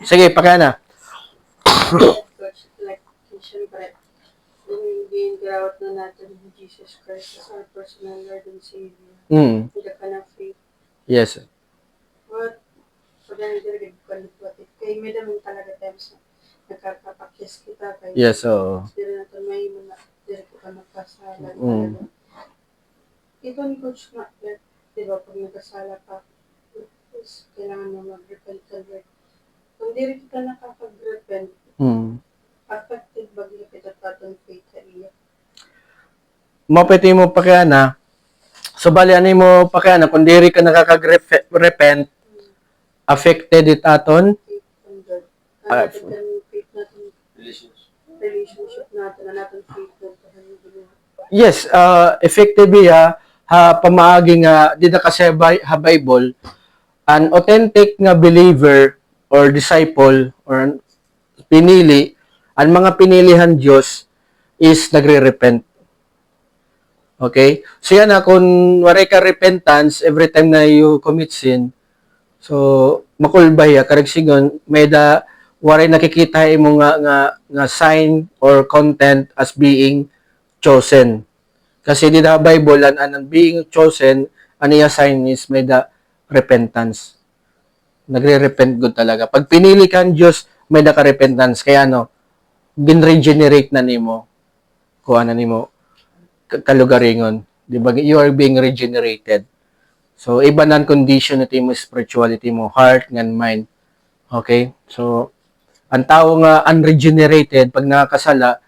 Sige, pakana. Like siyempre, ginagarawat na natin ni Jesus Christ as our personal Lord and Savior. Hindi ka na faith. Yes. What? Pagano diri ka lipat. Kay may naman talaga times na nakakapakyas kita kay Yes, oo. diri na to may mga diri ko ka magkasalan Mm. talaga. Ito ni Coach na, di ba, pag nagkasala ka, is kailangan mo mag-repent ka, Lord. Kung diri kita nakakag-repent, affected ba kita patong faith sa iya? Mapiti mo pa kaya na, so bali ano mo pa kaya na, kung diri ka nakakag-repent, affected it aton, Faith on God. Ah, Ang natin faith natin, relationship natin, ang natin faith natin, yes, effectively pamaagi nga di na kasi Bible, an authentic nga believer or disciple or pinili, ang mga pinilihan Diyos is nagre-repent. Okay? So yan kung waray ka repentance every time na you commit sin, so makulbay karagsigon may da waray nakikita mo nga sign or content as being chosen. Kasi di na Bible, ang being chosen, ano yung sign is may the repentance. Nagre-repent good talaga. Pag pinili kang Diyos, may da ka-repentance. Kaya gin-regenerate na nimo. Kung ano nimo, kalugaringon. Di ba? You are being regenerated. So, iba na ang condition nito mo, spirituality mo, heart and mind. Okay? So, ang tao nga unregenerated, pag nakakasala,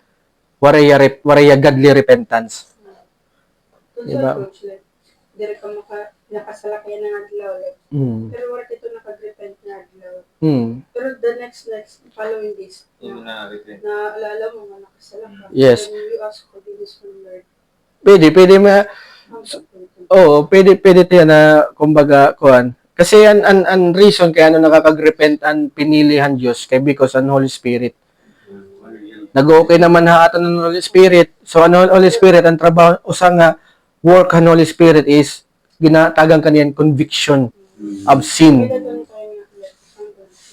waraya godly repentance. Kung Diba? sa Coach, like, diri ka nakasala kaya ng adlaw, like, pero wala ito nakag-repent na adlaw. Pero the next following days, Hindi mo na-repent. na alala mo nga nakasala ka. Yes. Then you ask forgiveness from Lord. Pwede pwede tayo na, kumbaga, kuhan. Kasi ang reason kaya nakakag-repent ang pinilihan Diyos, kay because ang Holy Spirit. Nag-okay naman ato ng Holy Spirit. So, Holy Spirit, ang trabaho, usang nga, work ng Holy Spirit is, ginatagang kaniyan conviction of sin. Kaya doon tayo nga, like,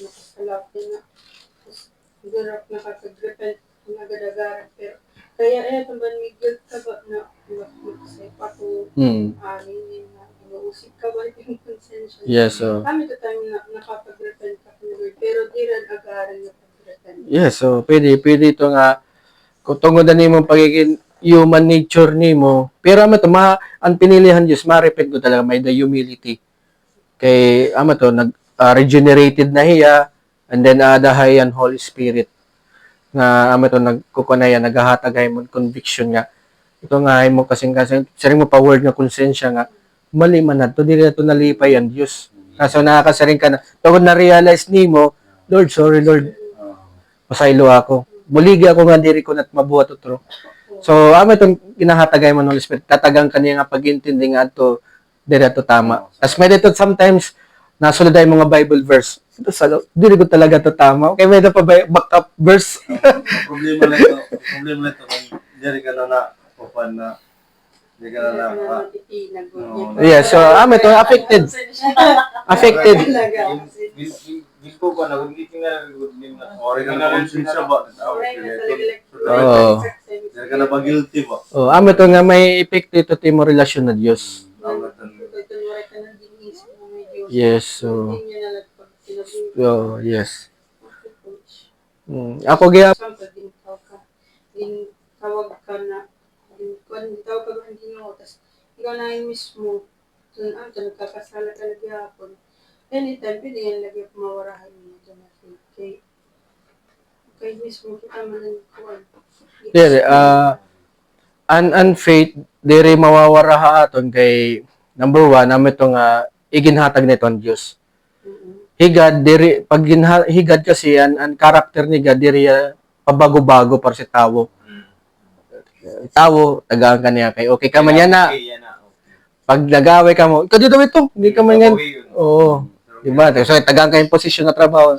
nakasala ka na, dirap nakakag-repent, nagadagarap, pero, kaya itong ba, may guilt ka ba na, say, pato, aminin na, inuusik ka ba yung consensya? Yes, so. Kami ito tayo na nakapag-repent ka ng Lord, pero di rin agaran na pag-repent. Yes, so pwede ito nga kung tungod na nimo pagiging human nature nimo. Pero ang pinilihan Diyos, ma-repent ko talaga may the humility. Kay regenerated na hiya and then adahay ang Holy Spirit nga nagkukunaya nagahatag mo conviction nga. Ito nga mo kasing saring mo pa word nga konsensya nga mali man nato dili nato nalipay ang Dios. Kaso nakakasaring ka na tungod na realize nimo, Lord, sorry Lord. Pasaylo ako. Buligi ako nga diri ko nat mabuhat utro. So, itong ginahatagay mo ng Holy Spirit, tatagang kaniya nga pag-intindi nga ato diri ato tama. As may dito sometimes nasulod ay mga Bible verse. Ito diri ko talaga to tama. Okay, may pa backup verse. Problema nito kung diri ka na papan na di ka na Yeah, so ito affected. Affected. Gilpo pa na kung hindi nga ori ka na konsensya ba? Oo. Diri ka na ba guilty ba? Oh, ito nga may epekto ito timo relasyon na Dios. Yes, so yes. Ako gaya tawag ka na, tawag ka ba ng Ginoo, tapos ikaw na yung mismo, nagkakasala ka na gihapon. Anytime, pwede yan lagi mawarahan mo dyan na faith. Kay mismo kita man ang kuwan. Dere, an faith dere mawawara ha aton kay number 1 itong iginhatag nito ang Dios. Higad dere pag higad kasi ang character ni God dere pabago-bago para sa tawo. Tawo tagaan kaniya kay okay ka man yan na. Pag nagaway ka mo, dito hindi ka man yan. Oo. Diba? So tagaan ka yung posisyon na trabaho.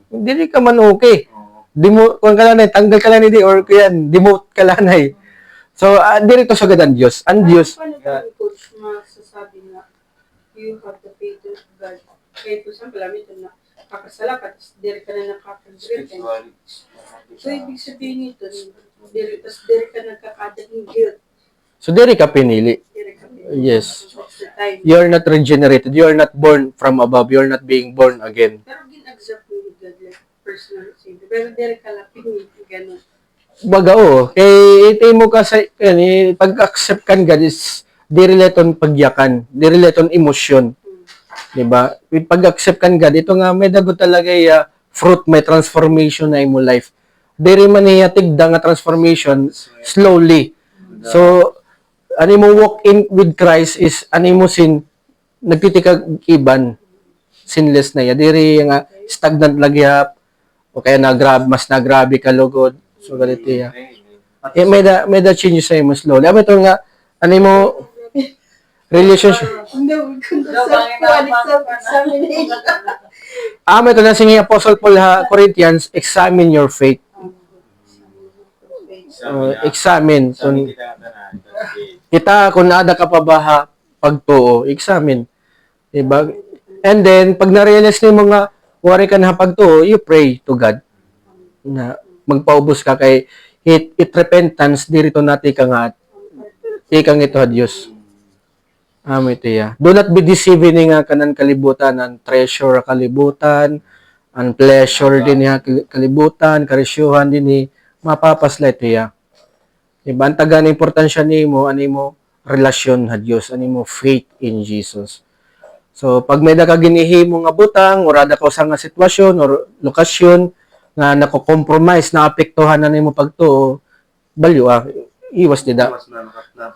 Dili ka man okay. Di mo kung kalanay tanggal ka lang ni or kuyan demote ka lanay. So dito sa gadan Dios. Ang Dios Paano coach masasabi na you have the faith of God? Kaya po sa palamit na kakasala ka, tapos diri ka na nakakag-repent. So, ibig sabihin nito, tapos diri ka nagkakadang guilt. So, diri ka pinili. Diri ka pinili. Yes. That's the time. You're not regenerated. You're not born from above. You're not being born again. Pero gin-accept mo ni God like personal savior. Pero diri ka lang pinili, ganun. Baga o, kay iti mo ka sa, pag-accept kan God is, di relaton pagyakan, di relaton emosyon. Diba? With pag-accept kan God, ito nga, may dago talaga fruit, may transformation na imo life. Diri man niya tigda nga transformation slowly. So, ano mo walk in with Christ is, ano mo sin, nagtitikag iban, sinless na ya. Diri nga, stagnant lagyap, o kaya mas nagrabe ka lugod. So, ganito ya. May da change sa imo slowly. Amo ito nga, ano mo, relationship. No, kung self-examination. Ito na singi Apostle Paul Corinthians, examine your faith. Examine. So, kita, kung naada ka pa ba pagtuo, examine. Diba? And then, pag na-realize mo nga, wari ka na pagtuo, you pray to God. Na, magpaubos ka kay it repentance, dirito natin ka nga, ikang ito Diyos. Ito ya. Do not be deceiving nga kanan kalibutan, ang treasure kalibutan, ang pleasure din niya kalibutan, karisyuhan din ni mapapasla ito ya. Diba? Ang taga na importansya ni mo, relasyon ha Diyos, mo faith in Jesus. So, pag may ka ginihimo nga butang, or ada ka usang nga sitwasyon, or lokasyon, nga nako-compromise, na-apektuhan na nimo pagtuo, balyo iwas nila.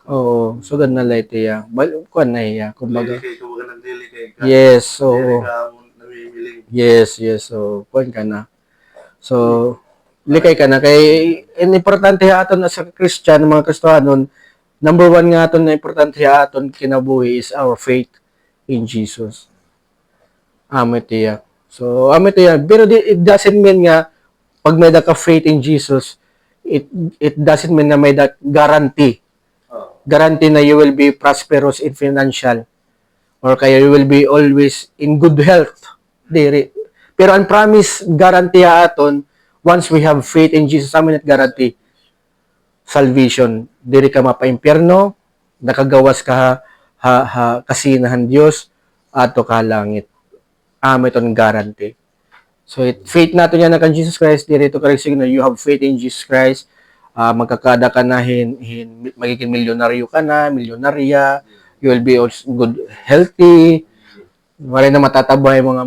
Oo, so ganun na light ya. Kuan na iya, kumbaga. Yes, so yes, so kuan ka na. So likay ka na kay importante aton sa Christian, mga Kristohanon, number one nga aton na importante aton kinabuhi is our faith in Jesus. Ito ya. So ito ya, pero it doesn't mean nga pag may ka faith in Jesus, it doesn't mean na may that guarantee. Guarantee na you will be prosperous in financial or kaya you will be always in good health. Diri. Pero ang promise guarantee aton once we have faith in Jesus, amin at guarantee salvation. Diri ka mapa-impyerno, nakagawas ka kasinahan Dios ato ka langit. Iton guarantee. So, faith nato yan na kan Jesus Christ, dito ka rin signal, you have faith in Jesus Christ, magkakada ka na, magiging milyonaryo ka na, milyonarya, you will be also good, healthy, wala na matatabay mga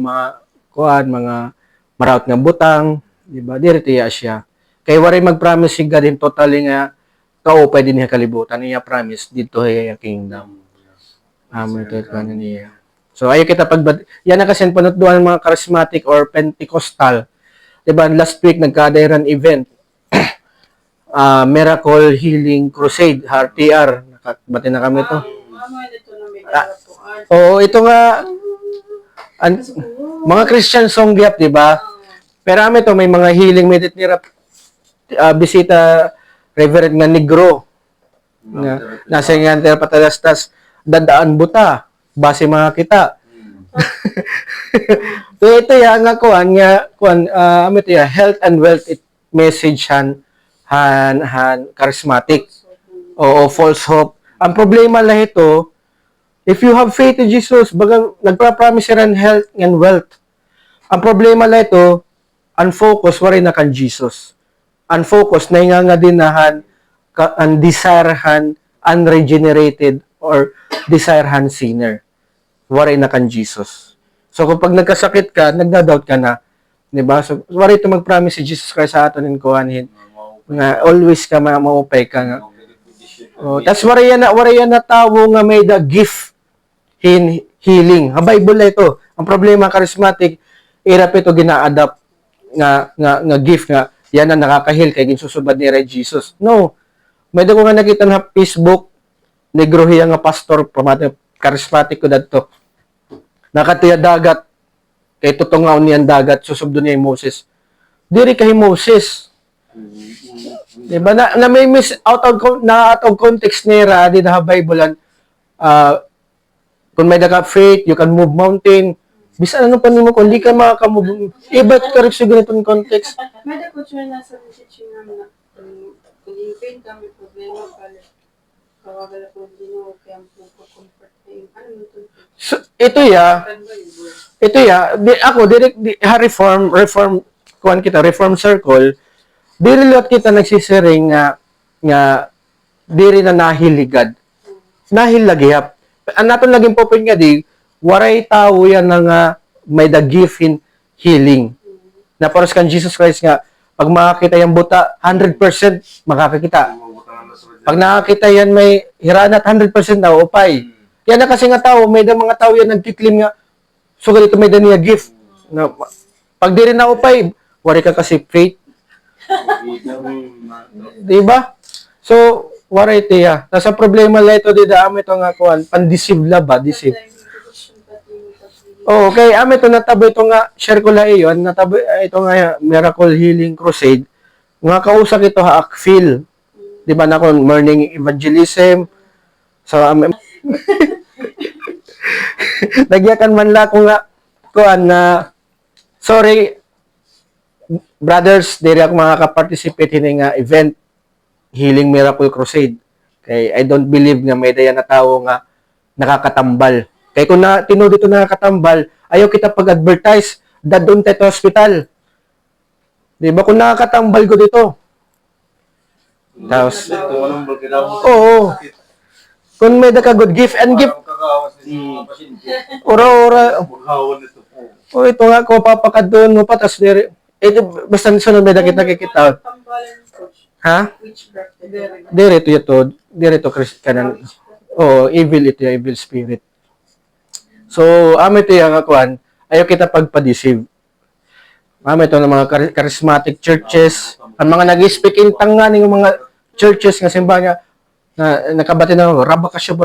maraot nga butang, diba? Dito ya siya. Kaya wala mag-promise si God in totally nga, kaupay din niya kalibutan, niya promise, dito ay kingdom. Ito ka na niya. So, ayaw kita yan na kasi panutduan ng mga charismatic or Pentecostal. Diba, last week, nagkadairan event. Miracle Healing Crusade, RTR. Nakabati na kami ito. Oo, ito nga, mga Christian song gap, diba? Pero ito, may mga healing medit nira, bisita, Reverend nga Negro. Nasa nga patalastas, dadaan buta. Base mga kita. So ito ya nga ito ya health and wealth message han charismatic o false hope. Ang problema lang ito, if you have faith in Jesus, baga nagpa-promise ran health and wealth. Ang problema lang ito, unfocus wala na kan Jesus. Unfocus na nga din nahan ang desirehan unregenerated or desirehan sinner. Waray na kan Jesus. So, kapag nagkasakit ka, nagda-doubt ka na. Diba? So, waray ito mag-promise si Jesus Christ sa aton in kuhanin. Nga, always ka maupay ka nga. Tapos, waray yan na tawo nga may the gift in healing. Bible ito. Ang problema, charismatic, irap ito gina-adapt nga gift nga. Yan ang nakaka-heal kay ginsusubad ni Red Jesus. No. May ko nga nakita na Facebook, negrohiya nga pastor, charismatic ko dito. Nakatiya dagat, kay tutungaw niyan dagat, susubdo niya yung Moses. Diri kay Moses. Diba? Na may miss out of context nira, di na Bible, kung may faith, you can move mountain. Bisan ano pa nimo kung di ka makakamove. Iba ka rin sa ganitong context. May dako siya nasa teaching namin na kung pain kami problema pala. Kawagal ako dino kaya po ko comfort kayo. Ano mo to? So, ito ako direct reform kuan kita reform circle diri lot kita nagsisiring nga diri na nahiligad nahilagihap ang naton laging po nga di waray tao yan na nga may the gift in healing na paros kan Jesus Christ nga pag makakita yung buta 100% makakakita pag nakakita yan may hiranat 100% na upay yan na kasi nga tao may mga tao yan nagkiklim nga so ganito may niya gift na pag di rin na upay wari ka kasi faith di ba so waray tiya nasa problema la ito di da amo ito nga kuan pandeceive la ba deceive oh okay amo ito natabo ito nga share ko la iyon natabo ito nga Miracle Healing Crusade nga kausap ito ha Akfil di ba na kon morning evangelism so nagyakan man la ko nga kuan na sorry brothers diri ako makaka-participate ini nga event Healing Miracle Crusade kay I don't believe nga may daya na tao nga nakakatambal kay kung na tinuod dito nakakatambal ayaw kita pag-advertise dadon tayo hospital di ba kung nakakatambal ko dito tapos oo kung may da ka good gift and gift ora o ito nga ko papakadon mo pa tas diri basta sunod may dakit nakikita ha dire to kanan oh evil ito yung evil spirit so amo ito yung akuan ayaw kita pagpa-deceive amo ito ng mga charismatic churches ang mga nag-speak in tanga ng mga churches nga simbahan na nakabati na rabakasyo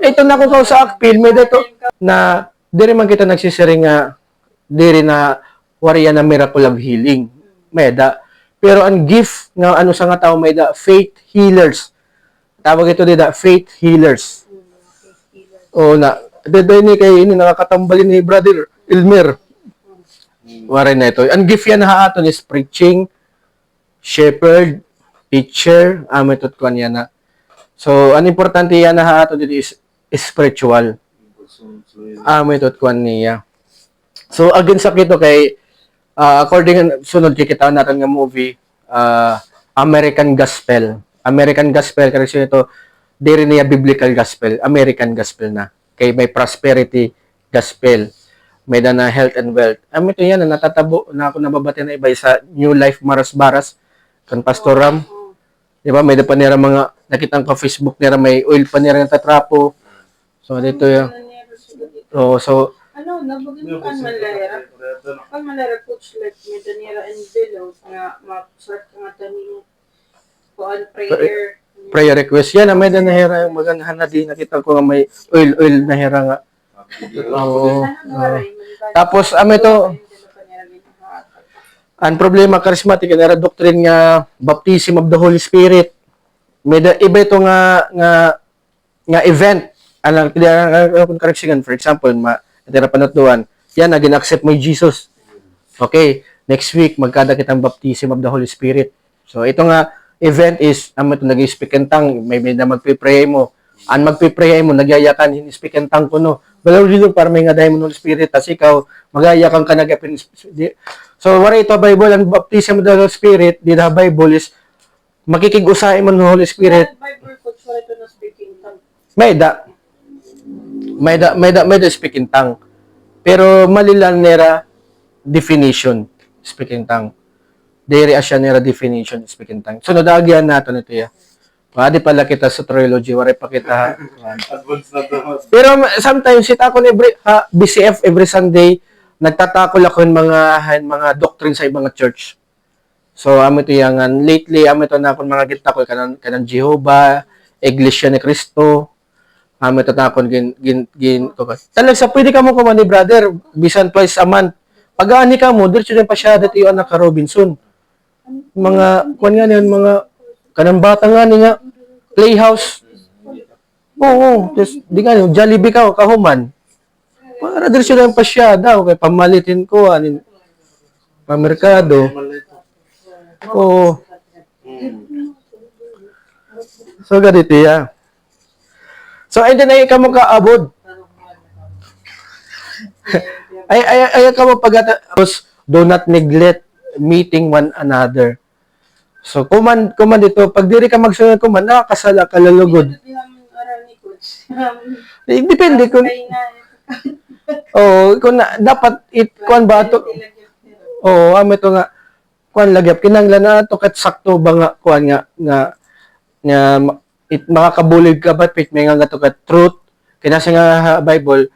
ito na ko sa Akpil may dito na dire man kita nagsisiring nga dire na wariya na miracle of healing may da pero ang gift nga ano sa nga tao may da faith healers tawag ito da faith healers o na dede ni kay ini nakakatambalin ni brother Elmer waray na ito ang gift yan ha aton is preaching shepherd teacher amitot ko niya na so ang importante yan ha aton dito is spiritual amitot ko niya so again sa kito kay according sunod kikita natin nga movie American Gospel kasi ito diri niya biblical gospel American gospel na kay may prosperity gospel may na health and wealth ito yan na natatabo na ako nababati na iba sa New Life Maras kan Pastor Ram di ba may pa nira mga nakitang ko Facebook nira may oil pa nira ng tatrapo so dito yan so Ano, nabagin kan malera. Pag malera coach like may danira and below nga ma-sort nga tani ko on prayer request yan may na hera yung magandahan na di nakita ko nga may oil na hera nga oo tapos ito ang problema charismatic na doctrine nga baptism of the Holy Spirit may da iba ito nga event alang kung correction for example tira panatuan yan na gin-accept mo Jesus okay next week magkada kitang baptism of the Holy Spirit so ito nga event is ito nag-speak in tongue may na magpe-pray mo ang magpe-pray mo nagyayakan in-speak in tongue kuno balaw dito para may nga dahil mo ng Spirit tas ikaw magayakan ka nag-apin so wala ito Bible ang baptism of the Holy Spirit di the Bible is makikig-usahin mo ng Holy Spirit Bible coach wala ito na speaking tongue may da speaking tongue. Pero malilan nera definition speaking tongue. Dere asya nera definition speaking tongue. So nadagyan nato nito ya. Pwede pala kita sa trilogy, wala pa kita. Advance na to. Pero sometimes sit ako BCF every Sunday nagtatakol ako ng mga doctrine sa ibang church. So amo ito yang lately amo ito na akong mga gitakol kanang Jehovah, Iglesia ni Cristo. Matatakon gin talag sa pwede ka mo kuman ni brother bisan twice a month pag-aani ka mo diretso din pa siya dito yung anak ka Robinson mga kuan nga niyan mga kanang bata nga ni nga playhouse oo des di nga Jollibee ka kahuman Para diri sila yung pasyada, okay, pamalitin ko, anin, pamerkado. Oo. So, ganito ya. So, hindi na ka mo kaabot. Ay ka mo pagkatapos, do not neglect meeting one another. So, kuman dito, pag diri ka magsunod kuman, nakakasala ka lalugod. Depende kung, kung dapat kuan ba to, amo to nga, kuan lagyap, kinanglan na to kat sakto ba nga, kuan nga makakabulig ka ba, pit may nga to kat truth, kinasa nga Bible,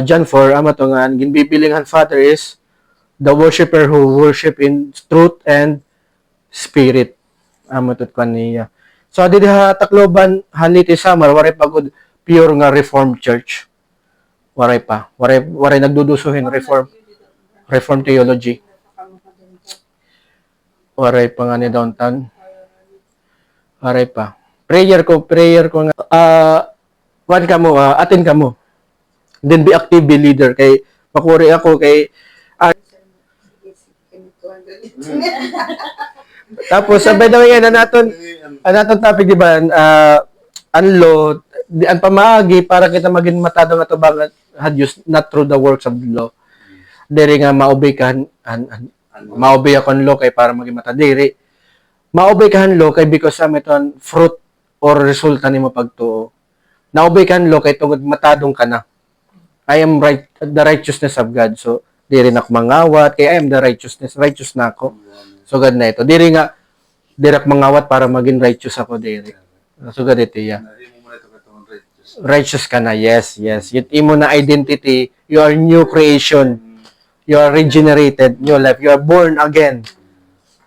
John 4, amo to nga, ginbibilingan Father is, the worshiper who worship in truth and spirit. Amo to kuan niya. So, di Tacloban, Haniti Samar, waray pagod, pure nga Reformed Church. Waray pa. Waray nagdudusuhin, Reformed Theology. Waray pa nga ni downtown. Waray pa. Prayer ko nga, attend ka mo. Then be active, be leader. Kay, makuri ako, kay, tapos, sabay daw yan, naton topic, di ba, anlo, ang pamaagi, para kita maging matado nga to ba, had used not through the works of the law. Diri nga, maobey ka, maobey ako ang law, kay para maging matadiri. Maobey ka ang law, kay because ito ang fruit or resulta ni mo pagtuo. Naobey ka ang law, kay tungod matadong ka na. I am the righteousness of God. So, diri na ako mangawat, kay I am the righteous na ako. So, God na ito. Diri nga, dirak mangawat para maging righteous ako, diri. So, God ito, yeah. Righteous ka na, yes. Imo na identity, you are new creation. You are regenerated, new life. You are born again.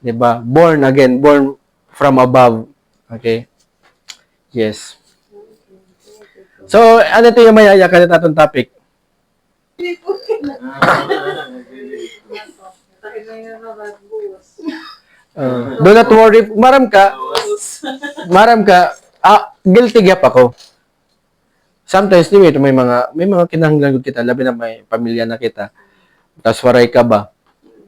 Diba? Born again, born from above. Okay? Yes. So, ano ito yung mayaya ka na itong topic? Do not worry. Maram ka, guilty gap ako. Sometimes, may mga kinahanglan kita, labi na may pamilya na kita. Tapos waray ka ba?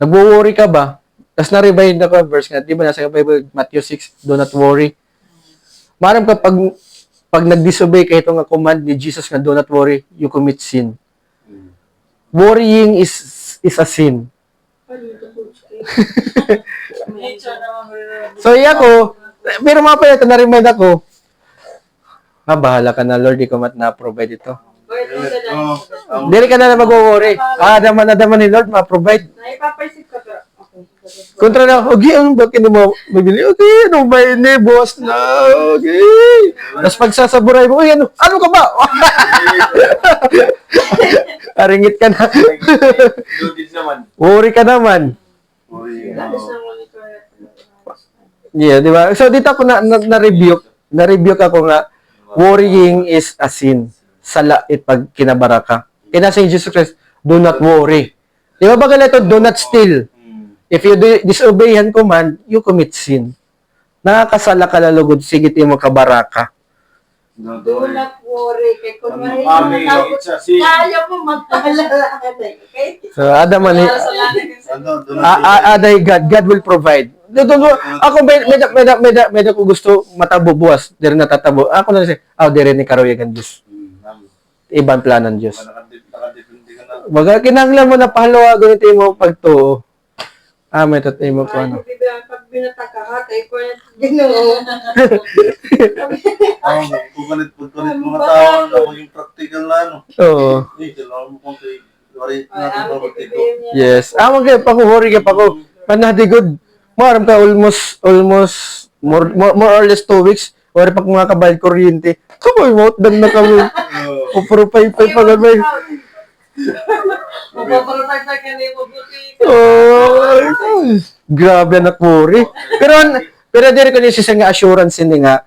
Nagwo-worry ka ba? Tapos na-revive na ko, verse nga, di ba nasa Bible, Matthew 6, do not worry. Maram ka, pag nag-disobey ka itong command ni Jesus nga, do not worry, you commit sin. Worrying is a sin. So, ako, pero mga pa ito, na-remind ako, bahala ka na, Lord, di ko na-provide ito. Dili ka na mag-worry. Adaman ni Lord, ma-provide. Naipapaisip ka pero, okay. Kontra na, okay, ano ba mo mabili? Okay, ano ba ini, boss na? Okay. Tapos pagsasaburay mo, ano ka ba? Aringit ka na. Worry ka naman. Labis na muli ko. Yeah, di ba? So, dito ako na-rebuke ako nga, worrying is a sin. Sala pag kinabara ka. Kinasa ni Jesus Christ, do not worry. Di ba bagal ito, do not steal. If you disobey yan command, you commit sin. Nakakasala ka lalugod, sige mo kabara ka. Do not worry. Kaya kung kaya mo magpalala ka na. Okay? So, Adam ani, God will provide. Ako may ko gusto matabo buwas, diri natatabo. Ako na siya, diri ni karoyagan Diyos. Ibang plan ng Diyos. Baga kinahanglan mo na pahalawa ganito mo pagtuo. May tatay mo po ano. Pag binata ka ha, kay ko na Ginoo. Pugalit mga tao na yung practical na ano. Oo. Yes. Kaya pakuhuri ka pa ko. Panadigod. Maram ka almost more or less 2 weeks. Or pag mga kabayad kuryente. Kamoy mo, dam na kami. Pupurupay-pay pa gamay. Mapapalapay ka na yung mabuti. Grabe na puri. Pero diri ko niya siya nga assurance hindi nga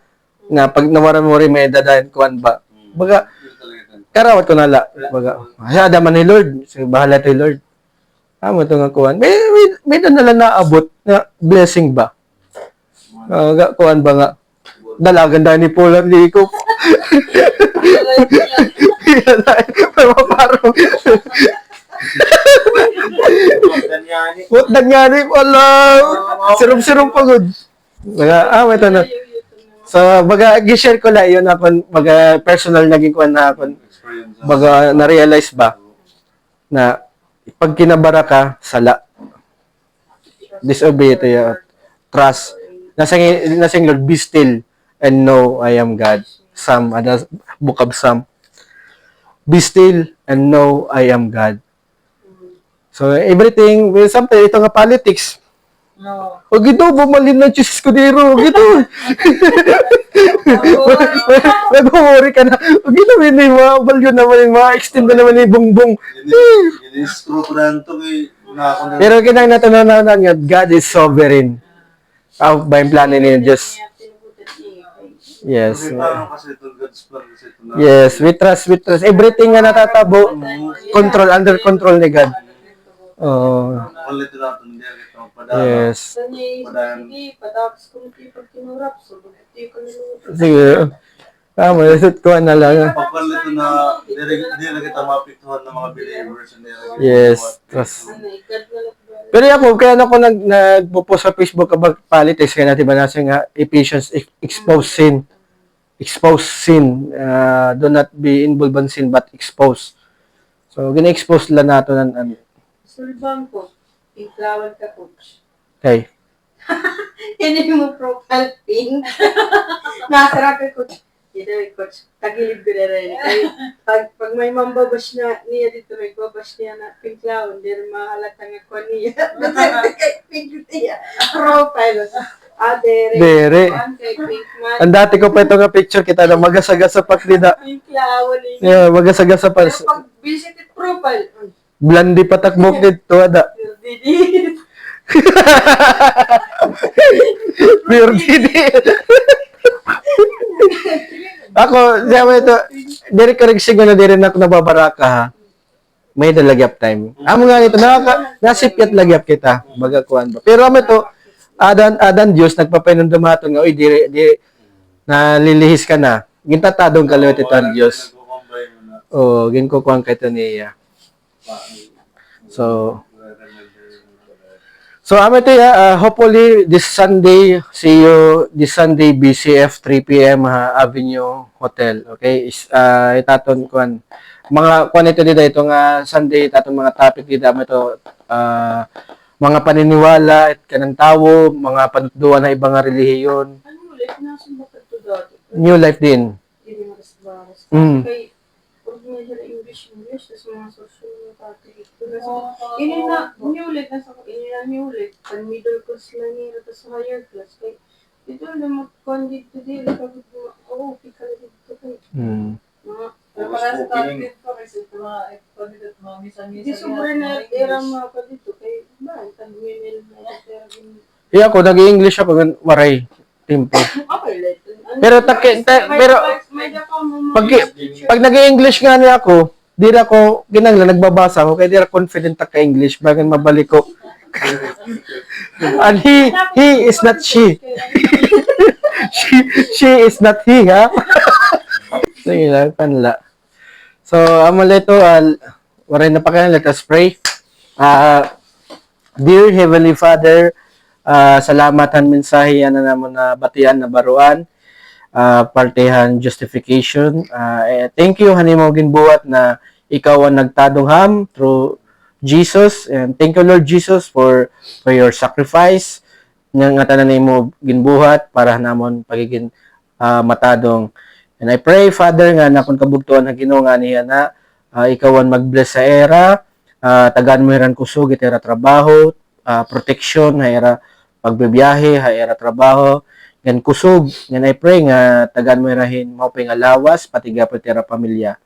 pag nawaran mo rin may dadayan kuan ba. Baga, karawat ko nala. Baga, masada man ni Lord. Sige, bahala tayo Lord. Amo ito nga kuan. May na naabot na blessing ba? Kuan ba nga? Dalagan dahil ni Paul ang ko. Pero parang, Ganyan. put na nga rin, wala. Sirum-sirum pagod. Ito na. So, baga, gishare ko lang yun ako, baga, personal naging kuhan na ako, baga, na-realize ba, na, pag kinabara ka, sala. Disobey ito yung trust. Nasing Lord, be still and know I am God. Psalm, book of Psalm. Be still and know I am God. So, everything, well, sometimes, ito nga politics, No. o gito, bumalin ng Diyos ko dito, o gito. Mag-worry ka na. O gito, hindi mabal yun naman yung ma-extend na naman yung bongbong. Screw ko na ito kay Pero kinang natunaw nga, God is sovereign. Ba yung plano niya, Diyos. Yes. Yes, we trust. Everything nga natatabo, under control ni God. Oh. Yes. Sige. Tama, nasut ko na lang. Pagpalit na, di na kita mapiktuhan ng mga believers. Yes. Pero ako, kaya ako nagpo-post sa Facebook about politics, kaya natin ba nasa nga, Ephesians, expose sin. Expose sin. Do not be involved in sin, but expose. So, gina-expose lang nato ng Sulbang ko, iklawan ka, coach. Okay. Hindi mo profile pin. Nasarap ka, coach. Ito, coach, tagilid ko na rin. Kaya pag may mambabash na niya dito, may babash niya na pinklawan, hindi rin mahalata nga ko niya. Pink niya. Profile. Dere. Pinkman. Ang dati ko pa ito nga picture kita na magasagasa pa nila. Pinklawan niya. Yeah, magasagasa pa. Pero pag visited profile, Blandi patakbok dito, ada. didit. Pure gini. Ako, sabi ito, diri ka rin siguro na diri na ako nababaraka ha. May dalagyap time. Amo nga nito, nasipyat lagyap kita. Magakuan ba. Pero amo ito, adan Diyos, nagpapainundumaton nga, uy, diri, nalilihis ka na. Gintatadong kalawit ito ang Diyos. Oo, ginkukuhan ka ito niya. So, amo ito hopefully, this Sunday, see you this Sunday, BCF, 3 p.m. Avenue Hotel. Okay? Itaton kuan. Mga kuan ito dito nga Sunday, itaton mga topic dito. Amo ito, mga paniniwala, at kanang tawo, mga panutduan na ibang relihiyon. Ano ulit? Nasaan ba ito dati? New life din. Hindi maras-baras. Mm. Kay, pag medyo na English, tapos mga social na topic. Ini na, niulit na sa niulit. Pag middle class lang nila, tapos higher class. Kay, dito na mag-condit to dito. Kapag pika na dito kayo. Mga, Para sa target ko kasi ito mga misa-misa. hindi sobrang na era mga pa dito. Kay, ba, tag-winil na era din. Ako, nag-English ako, waray. Tempo. Okay, let. Pero, pero, pag nag-English nga niya ako, di na ako, ginangla, nagbabasa ako, kaya di na confident ka English, bagan mabalik ko. And he is not she. she is not he, ha? Sige lang, panla. So, amala ito, waray na pa kayo, let us pray. Dear Heavenly Father, salamatan mensahe yan na naman na batian na baruan, partihan justification. Thank you, hanimo ginbuhat na ikaw ang nagtadungham through Jesus. And thank you, Lord Jesus, for your sacrifice. Nga tanan mo ginbuhat para namon pagiging matadong. And I pray, Father, nga na kung kabugtuan na Ginoo nga niya na ikaw ang mag-bless sa era, tagaan mo iran kusog, itera trabaho, protection, era pagbibiyahe, era trabaho, gan kusog. And I pray nga tagaan mo irahin maupay nga lawas, pati gapon itera pamilya.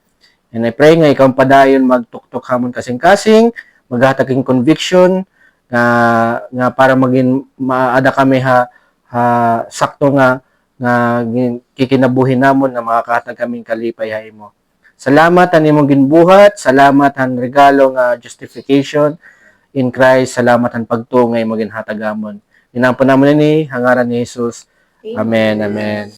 And I pray nga ikaw padayon magtuktok hamon kasing-kasing, maghataging conviction, nga para maging maada kami sakto nga kikinabuhin namon na makakahatag kaming kalipay mo. Salamat ang imong ginbuhat, salamat ang regalo nga justification in Christ, salamat ang pagtungay mo ginhatagamon. Inampon namon ni hangaran ni Jesus. Amen, amen.